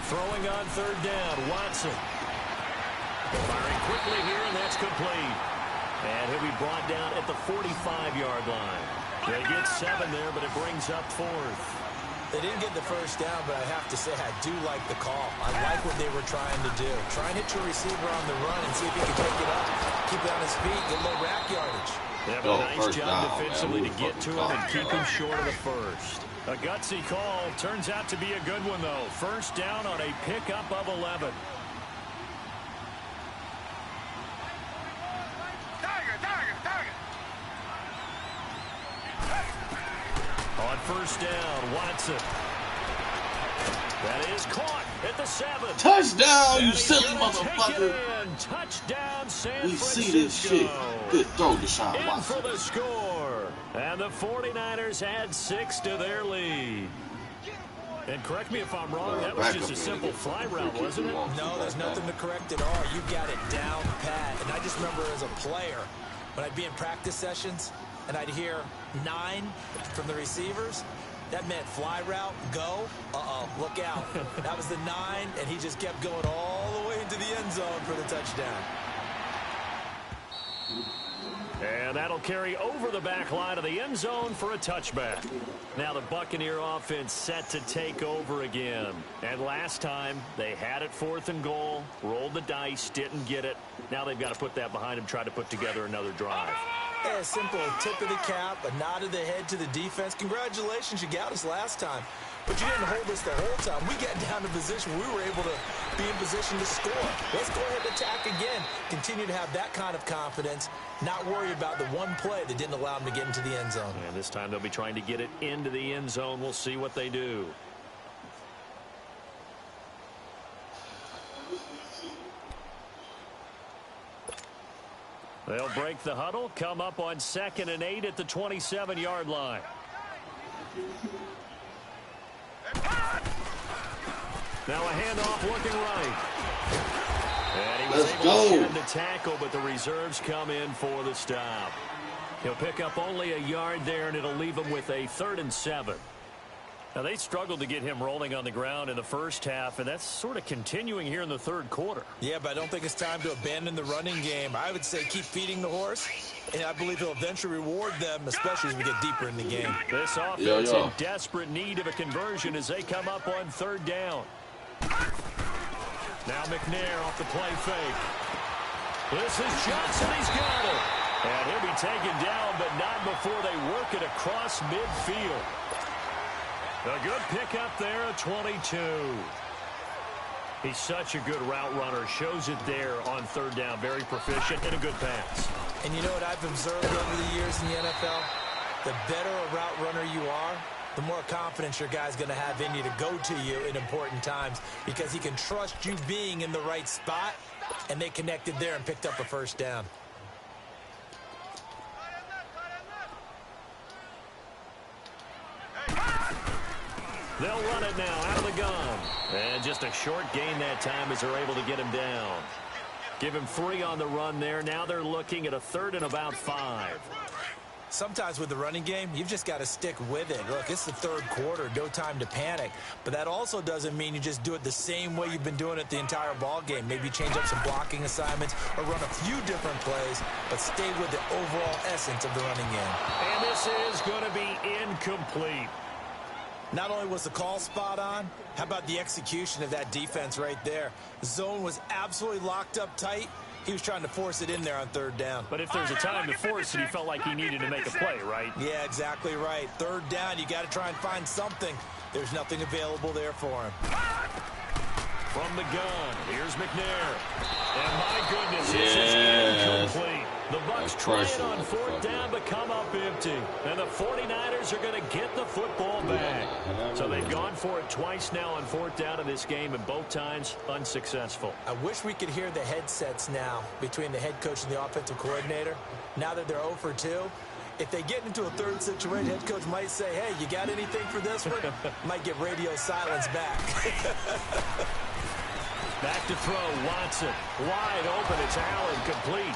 Throwing on 3rd down, Watson. Firing quickly here, and that's complete. And he'll be brought down at the 45-yard line. They get 7 there, but it brings up 4th. They didn't get the first down, but I have to say I do like the call. I like what they were trying to do. Try and hit your receiver on the run and see if he can take it up, keep it on his feet, get a little rack yardage. They have a nice first job down, defensively man. to get to him and keep him short of the first. A gutsy call. Turns out to be a good one, though. First down on a pickup of 11. Tiger. On first down, Watson. That is caught at the 7. Touchdown, you And he's silly gonna take motherfucker. it in. Touchdown, San We Francisco. see this shit. Good throw, Deshaun In Watson. for the score. And the 49ers add 6 to their lead. And correct me if I'm wrong, that was just a simple fly route, wasn't it? No, there's nothing to correct at all. You got it down pat. And I just remember as a player, when I'd be in practice sessions and I'd hear 9 from the receivers, that meant fly route, go, look out. That was the 9, and he just kept going all the way into the end zone for the touchdown. And that'll carry over the back line of the end zone for a touchback. Now the Buccaneer offense set to take over again. And last time, they had it 4th and goal, rolled the dice, didn't get it. Now they've got to put that behind them, try to put together another drive. Yeah, a simple tip of the cap, a nod of the head to the defense. Congratulations, you got us last time. But you didn't hold us the whole time. We got down to position. We were able to be in position to score. Let's go ahead and attack again. Continue to have that kind of confidence. Not worry about the one play that didn't allow them to get into the end zone. And this time they'll be trying to get it into the end zone. We'll see what they do. They'll break the huddle, come up on 2nd and 8 at the 27-yard line. Now a handoff looking right. And he was able to shed the tackle, but the reserves come in for the stop. He'll pick up only a yard there, and it'll leave him with a 3rd and 7. Now, they struggled to get him rolling on the ground in the first half, and that's sort of continuing here in the 3rd quarter. Yeah, but I don't think it's time to abandon the running game. I would say keep feeding the horse, and I believe he'll eventually reward them, especially as we get deeper in the game. This offense in desperate need of a conversion as they come up on 3rd down. Now McNair off the play fake. This is Johnson. He's got it. And he'll be taken down, but not before they work it across midfield. A good pickup there at 22. He's such a good route runner. Shows it there on 3rd down. Very proficient and a good pass. And you know what I've observed over the years in the NFL? The better a route runner you are, the more confidence your guy's going to have in you to go to you in important times because he can trust you being in the right spot, and they connected there and picked up a 1st down. They'll run it now out of the gun. And just a short gain that time as they're able to get him down. Give him 3 on the run there. Now they're looking at a 3rd and about 5. Sometimes with the running game, you've just got to stick with it. Look, it's the 3rd quarter, no time to panic. But that also doesn't mean you just do it the same way you've been doing it the entire ball game. Maybe change up some blocking assignments or run a few different plays, but stay with the overall essence of the running game. And this is going to be incomplete. Not only was the call spot on, how about the execution of that defense right there? The zone was absolutely locked up tight. He was trying to force it in there on 3rd down. But if there's a time to force it, he felt like he needed to make a play, right? Yeah, exactly right. 3rd down, you got to try and find something. There's nothing available there for him. From the gun, here's McNair. And my goodness, this is incomplete. The Bucs try it on 4th down, but come up empty. And the 49ers are going to get the football back. So they've gone for it twice now on 4th down in this game, and both times unsuccessful. I wish we could hear the headsets now between the head coach and the offensive coordinator. Now that they're 0 for 2, if they get into a 3rd situation, head coach might say, hey, you got anything for this one? Might get radio silence back. Back to throw, Watson. Wide open, it's Allen, complete.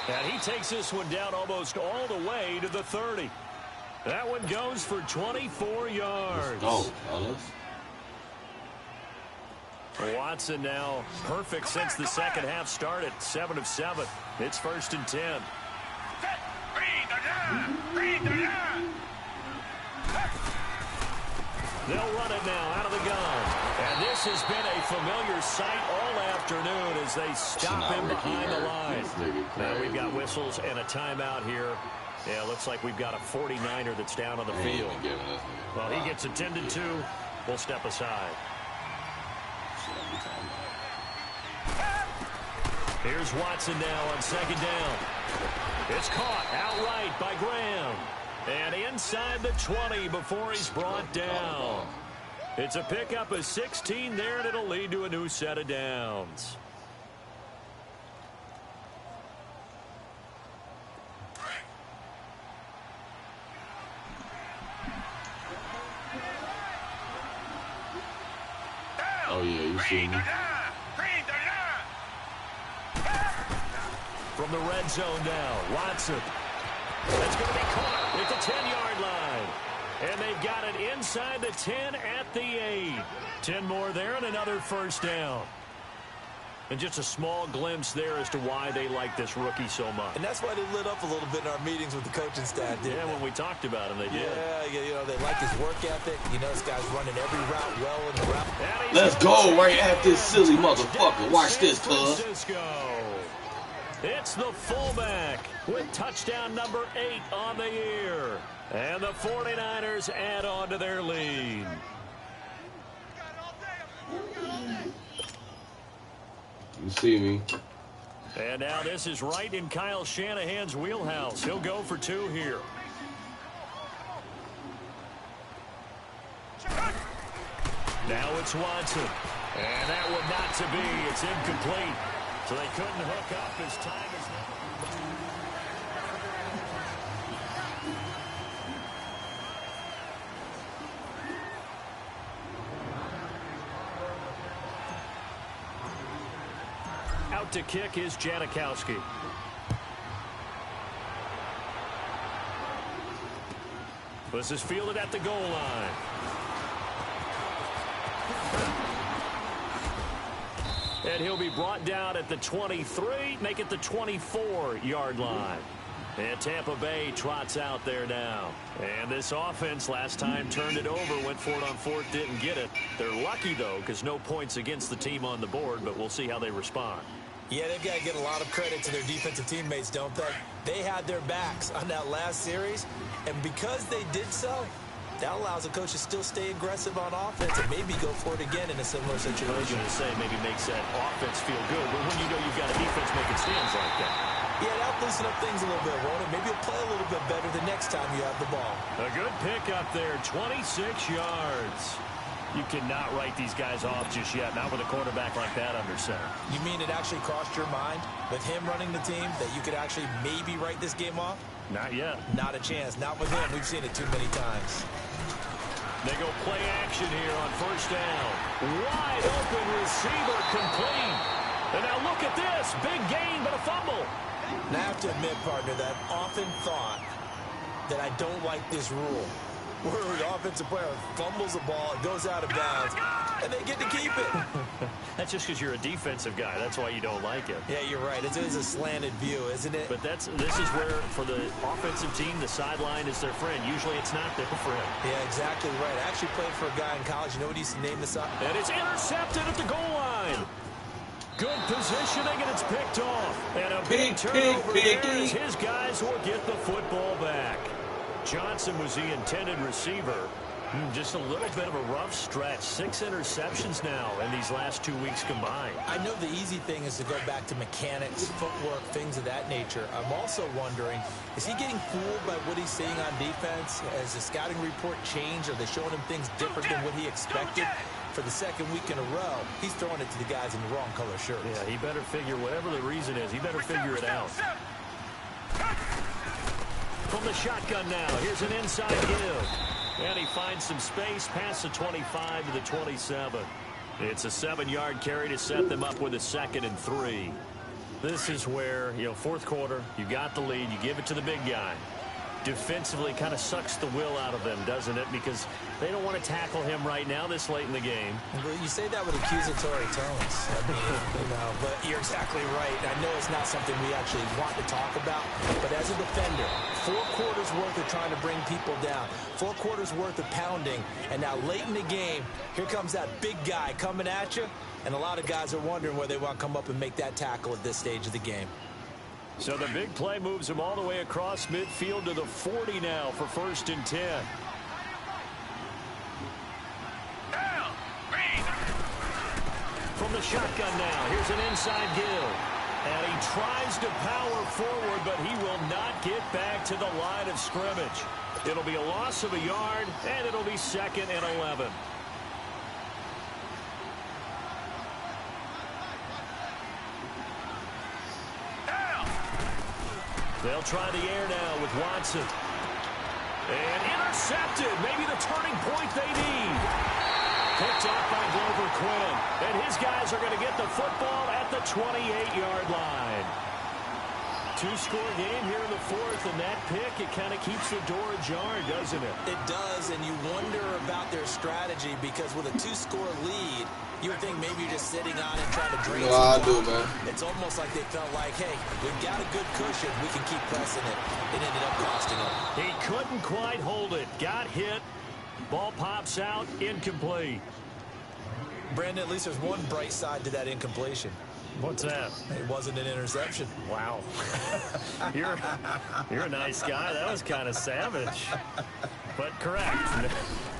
And he takes this one down almost all the way to the 30. That one goes for 24 yards. Watson now perfect since the 2nd half started. 7 of 7. It's 1st and 10. They'll run it now out of the gun. And this has been a familiar sight all afternoon as they stop him behind the line. Now we've got whistles and a timeout here. Yeah, looks like we've got a 49er that's down on the field. Well, he gets attended to. We'll step aside. Here's Watson now on 2nd down. It's caught outright by Graham. And inside the 20 before he's brought down. It's a pickup of 16 there, and it'll lead to a new set of downs. Oh, yeah, you see me. From the red zone now, Watson. That's going to be caught at the 10-yard line. And they've got it inside the 10 at the 8. 10 more there and another 1st down. And just a small glimpse there as to why they like this rookie so much. And that's why they lit up a little bit in our meetings with the coaching staff, didn't they? When we talked about him, they did. Yeah, you know, they like his work ethic. You know, this guy's running every route well in the route. Let's go right at this silly motherfucker. Watch this, cuz. It's the fullback with touchdown number 8 on the year. And the 49ers add on to their lead. You see me. And now this is right in Kyle Shanahan's wheelhouse. He'll go for 2 here. Now it's Watson. And that one not to be. It's incomplete. So they couldn't hook up as time is now. to kick is Janikowski. This is fielded at the goal line. And he'll be brought down at the 23, make it the 24-yard line. And Tampa Bay trots out there now. And this offense last time turned it over, went for it on fourth, didn't get it. They're lucky, though, because no points against the team on the board, but we'll see how they respond. Yeah, they've got to get a lot of credit to their defensive teammates, don't they? They had their backs on that last series, and because they did so, that allows the coach to still stay aggressive on offense and maybe go for it again in a similar situation. I was going to say maybe makes that offense feel good, but when you know you've got a defense making stands like that. Yeah, that'll loosen up things a little bit, won't it? Maybe you'll play a little bit better the next time you have the ball. A good pick up there, 26 yards. You cannot write these guys off just yet, not with a quarterback like that under center. You mean it actually crossed your mind with him running the team that you could actually maybe write this game off? Not yet. Not a chance. Not with him. We've seen it too many times. They go play action here on first down. Wide open receiver complete. And now look at this. Big gain, but a fumble. And I have to admit, partner, that I've often thought that I don't like this rule. Where the offensive player fumbles the ball, it goes out of bounds, and they get to keep it. That's just because you're a defensive guy. That's why you don't like it. Yeah, you're right. It is a slanted view, isn't it? But this is where, for the offensive team, the sideline is their friend. Usually it's not their friend. Yeah, exactly right. I actually played for a guy in college. You know what he used to name this up? And it's intercepted at the goal line. Good positioning, and it's picked off. And a big turnover there as his guys will get the football back. Johnson was the intended receiver. Just a little bit of a rough stretch. 6 interceptions now in these last 2 weeks combined. I know the easy thing is to go back to mechanics, footwork, things of that nature. I'm also wondering, is he getting fooled by what he's seeing on defense? Has the scouting report changed? Are they showing him things different than what he expected? For the second week in a row, he's throwing it to the guys in the wrong color shirts. Yeah, he better figure, whatever the reason is, he better figure it out. From the shotgun now, here's an inside give. And he finds some space past the 25 to the 27. It's a 7-yard carry to set them up with a 2nd and 3. This is where, fourth quarter, you got the lead, you give it to the big guy. Defensively kind of sucks the will out of them, doesn't it? Because they don't want to tackle him right now this late in the game. Well, you say that with accusatory tones. I mean, but you're exactly right. I know it's not something we actually want to talk about, but as a defender, 4 quarters worth of trying to bring people down, 4 quarters worth of pounding, and now late in the game, here comes that big guy coming at you, and a lot of guys are wondering where they want to come up and make that tackle at this stage of the game. So the big play moves him all the way across midfield to the 40 now for 1st and 10. From the shotgun now, here's an inside give. And he tries to power forward, but he will not get back to the line of scrimmage. It'll be a loss of a yard, and it'll be 2nd and 11. They'll try the air now with Watson. And intercepted. Maybe the turning point they need. Picked off by Glover Quinn. And his guys are going to get the football at the 28-yard line. 2-score game here in the 4th, and that pick, it kind of keeps the door ajar, doesn't it? It does, and you wonder about their strategy because with a 2-score lead, you would think maybe you're just sitting on it trying to drain man. It's almost like they felt like, hey, we've got a good cushion. We can keep pressing it. It ended up costing them. He couldn't quite hold it. Got hit. Ball pops out. Incomplete. Brandon, at least there's one bright side to that incompletion. What's that? It wasn't an interception. Wow. You're a nice guy. That was kind of savage. But correct.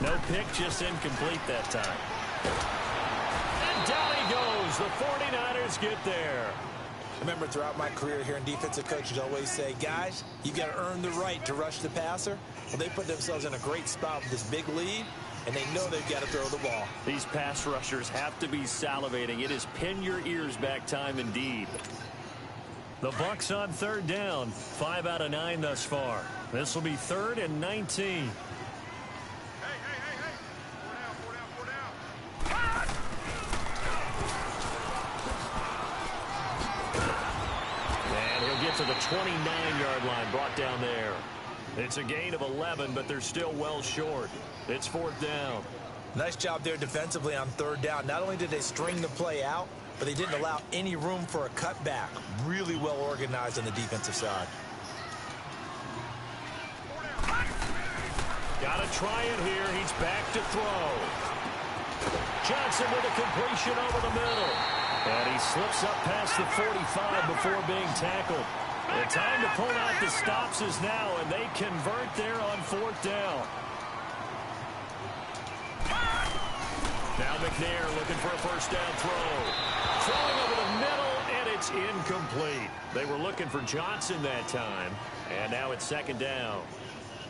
No pick, just incomplete that time. And down he goes. The 49ers get there. Remember, throughout my career here in defensive coaches always say, guys, you got to earn the right to rush the passer. Well, they put themselves in a great spot with this big lead, and they know they've got to throw the ball. These pass rushers have to be salivating. It is pin your ears back time indeed. The Bucs on 3rd down. 5 out of 9 thus far. This will be 3rd and 19. to the 29-yard line, brought down there. It's a gain of 11, but they're still well short. It's 4th down. Nice job there defensively on 3rd down. Not only did they string the play out, but they didn't allow any room for a cutback. Really well organized on the defensive side. Got to try it here. He's back to throw. Johnson with a completion over the middle. And he slips up past the 45 before being tackled. The time to pull out the stops is now, and they convert there on 4th down. Now McNair looking for a first down throw. Throwing over the middle, and it's incomplete. They were looking for Johnson that time, and now it's 2nd down.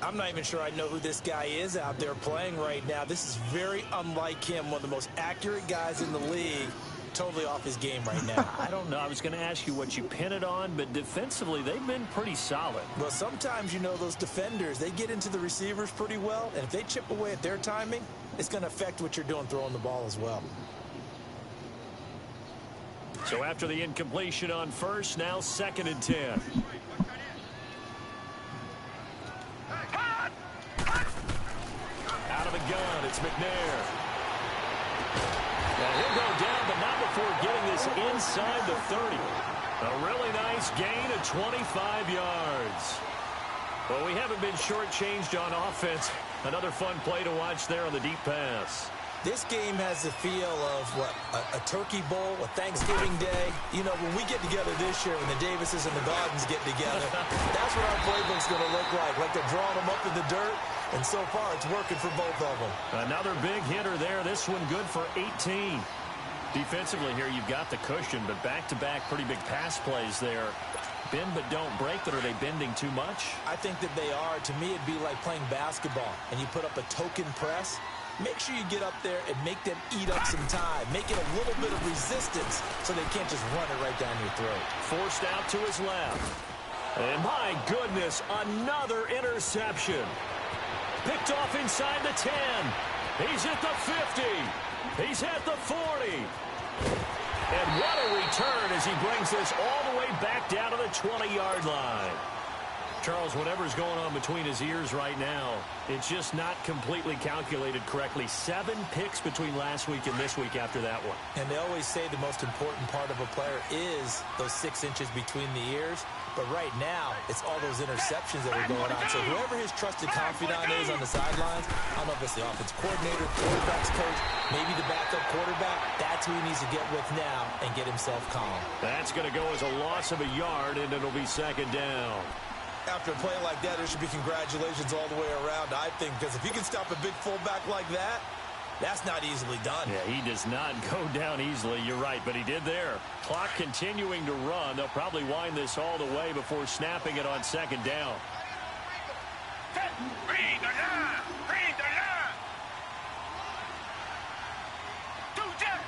I'm not even sure I know who this guy is out there playing right now. This is very unlike him, one of the most accurate guys in the league. Totally off his game right now. I don't know. I was going to ask you what you pin it on, but defensively, they've been pretty solid. Well, sometimes, you know, those defenders, they get into the receivers pretty well, and if they chip away at their timing, it's going to affect what you're doing throwing the ball as well. So after the incompletion on first, now 2nd and 10. Out of the gun, it's McNair. And he'll go down, but not before getting this inside the 30. A really nice gain of 25 yards. Well, we haven't been shortchanged on offense. Another fun play to watch there on the deep pass. This game has the feel of, what, a turkey bowl, a Thanksgiving day. You know, when we get together this year, when the Davises and the Gardens get together, that's what our playbook's going to look like they're drawing them up in the dirt, and so far it's working for both of them. Another big hitter there, this one good for 18. Defensively here, you've got the cushion, but back-to-back pretty big pass plays there. Bend but don't break, but are they bending too much? I think that they are. To me, it'd be like playing basketball, and you put up a token press. Make sure you get up there and make them eat up some time. Make it a little bit of resistance so they can't just run it right down your throat. Forced out to his left. And my goodness, another interception. Picked off inside the 10. He's at the 50. He's at the 40. And what a return as he brings this all the way back down to the 20-yard line. Charles, whatever's going on between his ears right now, it's just not completely calculated correctly. 7 picks between last week and this week after that one. And they always say the most important part of a player is those 6 inches between the ears. But right now, it's all those interceptions that are going on. So whoever his trusted confidant is on the sidelines, I don't know if it's the offense coordinator, quarterback's coach, maybe the backup quarterback, that's who he needs to get with now and get himself calm. That's going to go as a loss of a yard, and it'll be 2nd down. After a play like that, there should be congratulations all the way around, I think, because if you can stop a big fullback like that, that's not easily done. Yeah, he does not go down easily. You're right, but he did there. Clock continuing to run. They'll probably wind this all the way before snapping it on 2nd down. Read the line! Read the line! Do jet!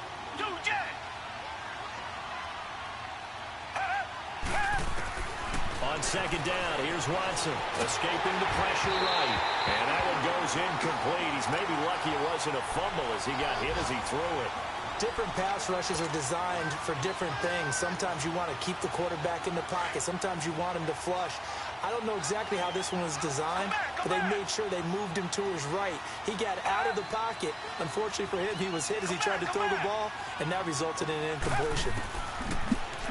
On 2nd down, here's Watson, escaping the pressure right. And that one goes incomplete. He's maybe lucky it wasn't a fumble as he got hit as he threw it. Different pass rushes are designed for different things. Sometimes you want to keep the quarterback in the pocket. Sometimes you want him to flush. I don't know exactly how this one was designed, but they made sure they moved him to his right. He got out of the pocket. Unfortunately for him, he was hit as he tried to throw the ball, and that resulted in an incompletion.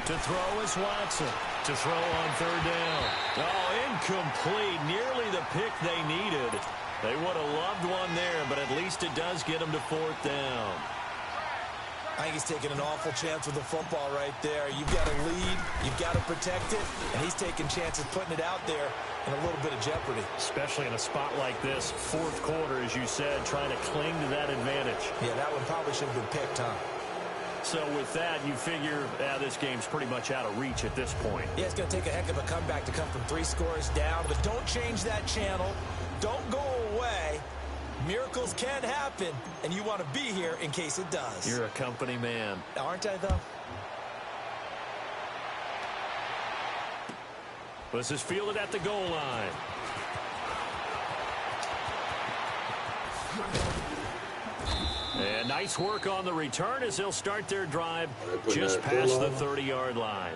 To throw is Watson. To throw on 3rd down. Oh, incomplete. Nearly the pick they needed. They would have loved one there, but at least it does get them to 4th down. I think he's taking an awful chance with the football right there. You've got to lead, you've got to protect it, and he's taking chances putting it out there in a little bit of jeopardy. Especially in a spot like this, 4th quarter, as you said, trying to cling to that advantage. Yeah, that one probably should have been picked, huh? So with that, you figure this game's pretty much out of reach at this point. Yeah, it's going to take a heck of a comeback to come from 3 scores down, but don't change that channel. Don't go away. Miracles can happen, and you want to be here in case it does. You're a company man. Aren't I, though? This is fielded at the goal line. And nice work on the return as they'll start their drive just past the 30-yard line.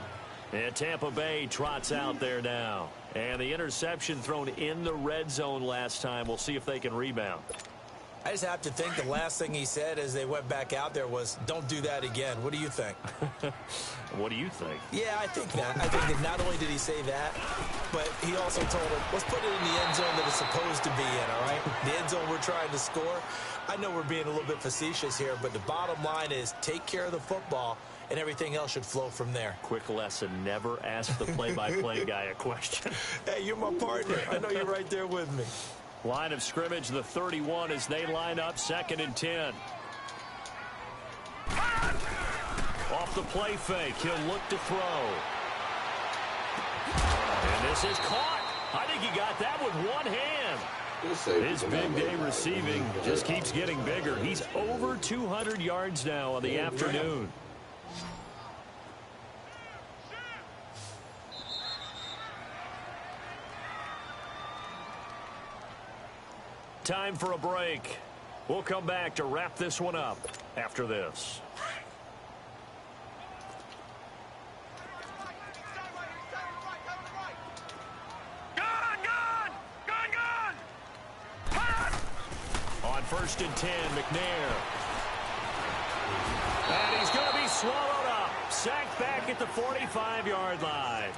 And Tampa Bay trots out there now. And the interception thrown in the red zone last time. We'll see if they can rebound. I just have to think the last thing he said as they went back out there was, don't do that again. What do you think? What do you think? Yeah, I think that. I think that not only did he say that, but he also told him, let's put it in the end zone that it's supposed to be in, all right? The end zone we're trying to score. I know we're being a little bit facetious here, but the bottom line is take care of the football, and everything else should flow from there. Quick lesson, never ask the play-by-play guy a question. Hey, you're my partner. I know you're right there with me. Line of scrimmage, the 31 as they line up, 2nd and 10. Off the play fake, he'll look to throw. And this is caught. I think he got that with one hand. His big day receiving just keeps getting bigger. He's over 200 yards now on the afternoon. Time for a break. We'll come back to wrap this one up after this. On 1st and 10, McNair. And he's going to be swallowed up. Sacked back at the 45-yard line.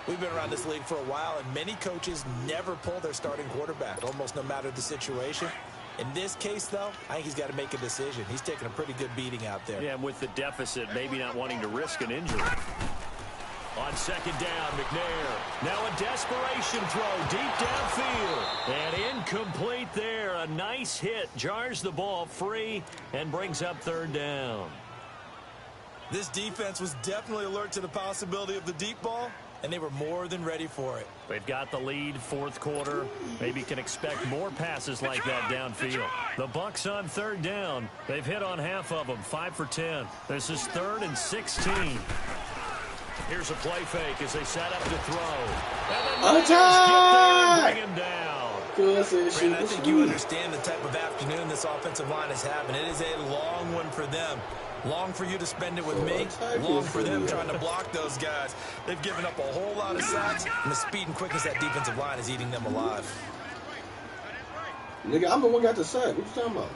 We've been around this league for a while, and many coaches never pull their starting quarterback, almost no matter the situation. In this case, though, I think he's got to make a decision. He's taking a pretty good beating out there. Yeah, and with the deficit, maybe not wanting to risk an injury. On 2nd down, McNair. Now a desperation throw deep downfield. And incomplete there. A nice hit. Jars the ball free and brings up 3rd down. This defense was definitely alert to the possibility of the deep ball, and they were more than ready for it. They've got the lead, 4th quarter. Maybe can expect more passes like that downfield. The Bucs on 3rd down. They've hit on half of them, 5 for 10. This is 3rd and 16. Here's a play fake as they set up to throw. And the Niners bring him down. Brandon, I think you understand the type of afternoon this offensive line is having. It is a long one for them. Long for you to spend it with me. Long for them trying to block those guys. They've given up a whole lot of sacks, and the speed and quickness of that defensive line is eating them alive. Nigga, I'm the one got the sack. What you talking about?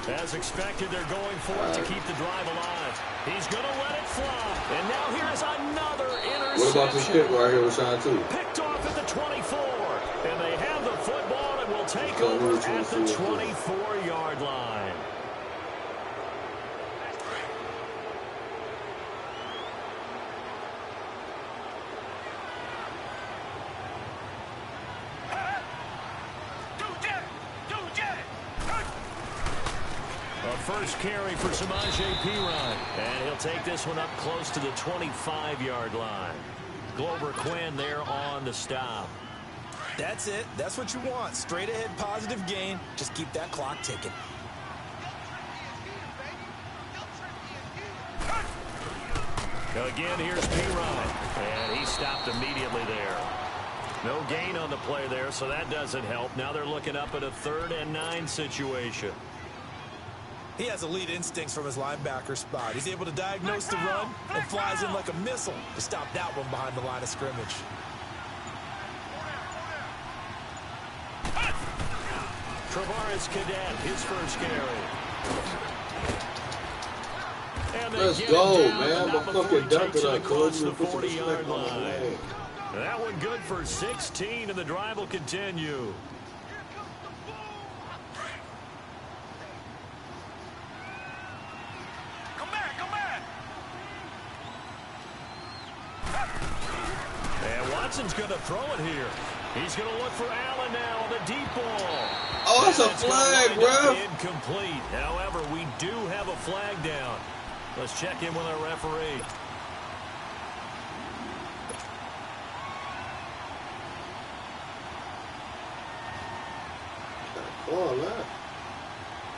As expected, they're going for it to keep the drive alive. He's going to let it fly. And now here's another interception. What about this kick right here with Sean, too? Picked off at the 24. And they have the football and will take over at the 24-yard line. First carry for Samaje Perine. And he'll take this one up close to the 25-yard line. Glover Quinn there on the stop. That's it. That's what you want. Straight ahead positive gain. Just keep that clock ticking. Again, here's Perine. And he stopped immediately there. No gain on the play there, so that doesn't help. Now they're looking up at a 3rd and 9 situation. He has elite instincts from his linebacker spot. He's able to diagnose the run and flies in like a missile to stop that one behind the line of scrimmage. Travaris Cadet, his first carry. Let's go, man. The fucking dunk it up, across the 40-yard line. That one good for 16, and the drive will continue. Watson's going to throw it here. He's going to look for Allen now on the deep ball. Oh, that's a flag, bro. Incomplete. However, we do have a flag down. Let's check in with our referee.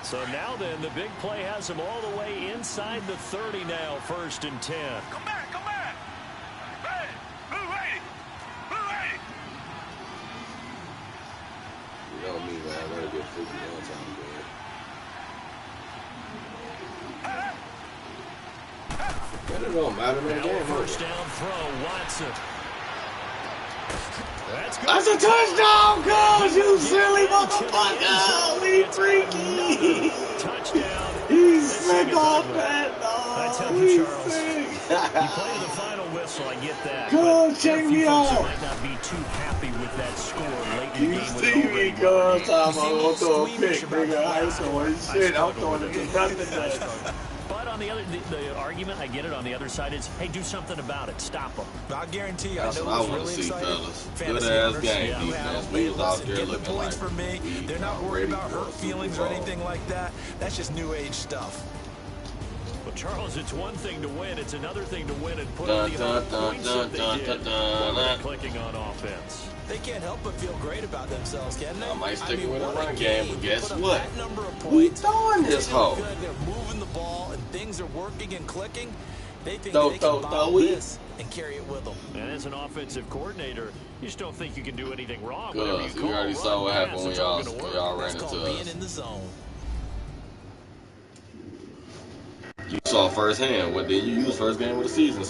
So now then, the big play has him all the way inside the 30 now, 1st and 10. Come back, come back. Hey, move ready. Move ready. You know me, man. I gotta get 50 one time, man. It don't matter, man. Now a first down throw, Watson. That's a touchdown, cuz! You silly motherfucker! We freaky! Touchdown. He's sick off that, dog! I tell you, Charles, you play to the final whistle, I get that. Cuz, check me out! Might not be too happy with that score late in the You game. see me, cuz? I'm gonna throw a pick, nigga. I ain't throwing shit. I'm throwing it to nothing. But on the other, the argument, I get it, on the other side is, hey, do something about it. Stop them. I guarantee you, That's I know what I who's want really to see, excited. fellas. Fantasy Good-ass owners. game Yeah, defense. We was out listen, there get the looking points like for me. They're not worried ready about for hurt a feelings Super or Bowl. anything like that. That's just new age stuff. Well, Charles, it's one thing to win. It's another thing to win and put on the amount of points that they did while they're clicking on offense. They can't help but feel great about themselves, can they? I might stick with a what run game, but guess Put up what? that number of We points. throwing this They're hoe. good, they're moving the ball, and things are working and clicking. They think Throw, they can bottle we. this and carry it with them. And as an offensive coordinator, you just don't think you can do anything wrong. Whatever you Cuz, call you already run, saw what pass, happened when it's all y'all gonna work. ran That's into called being us. in the zone. You saw firsthand. What did you use first game of the season?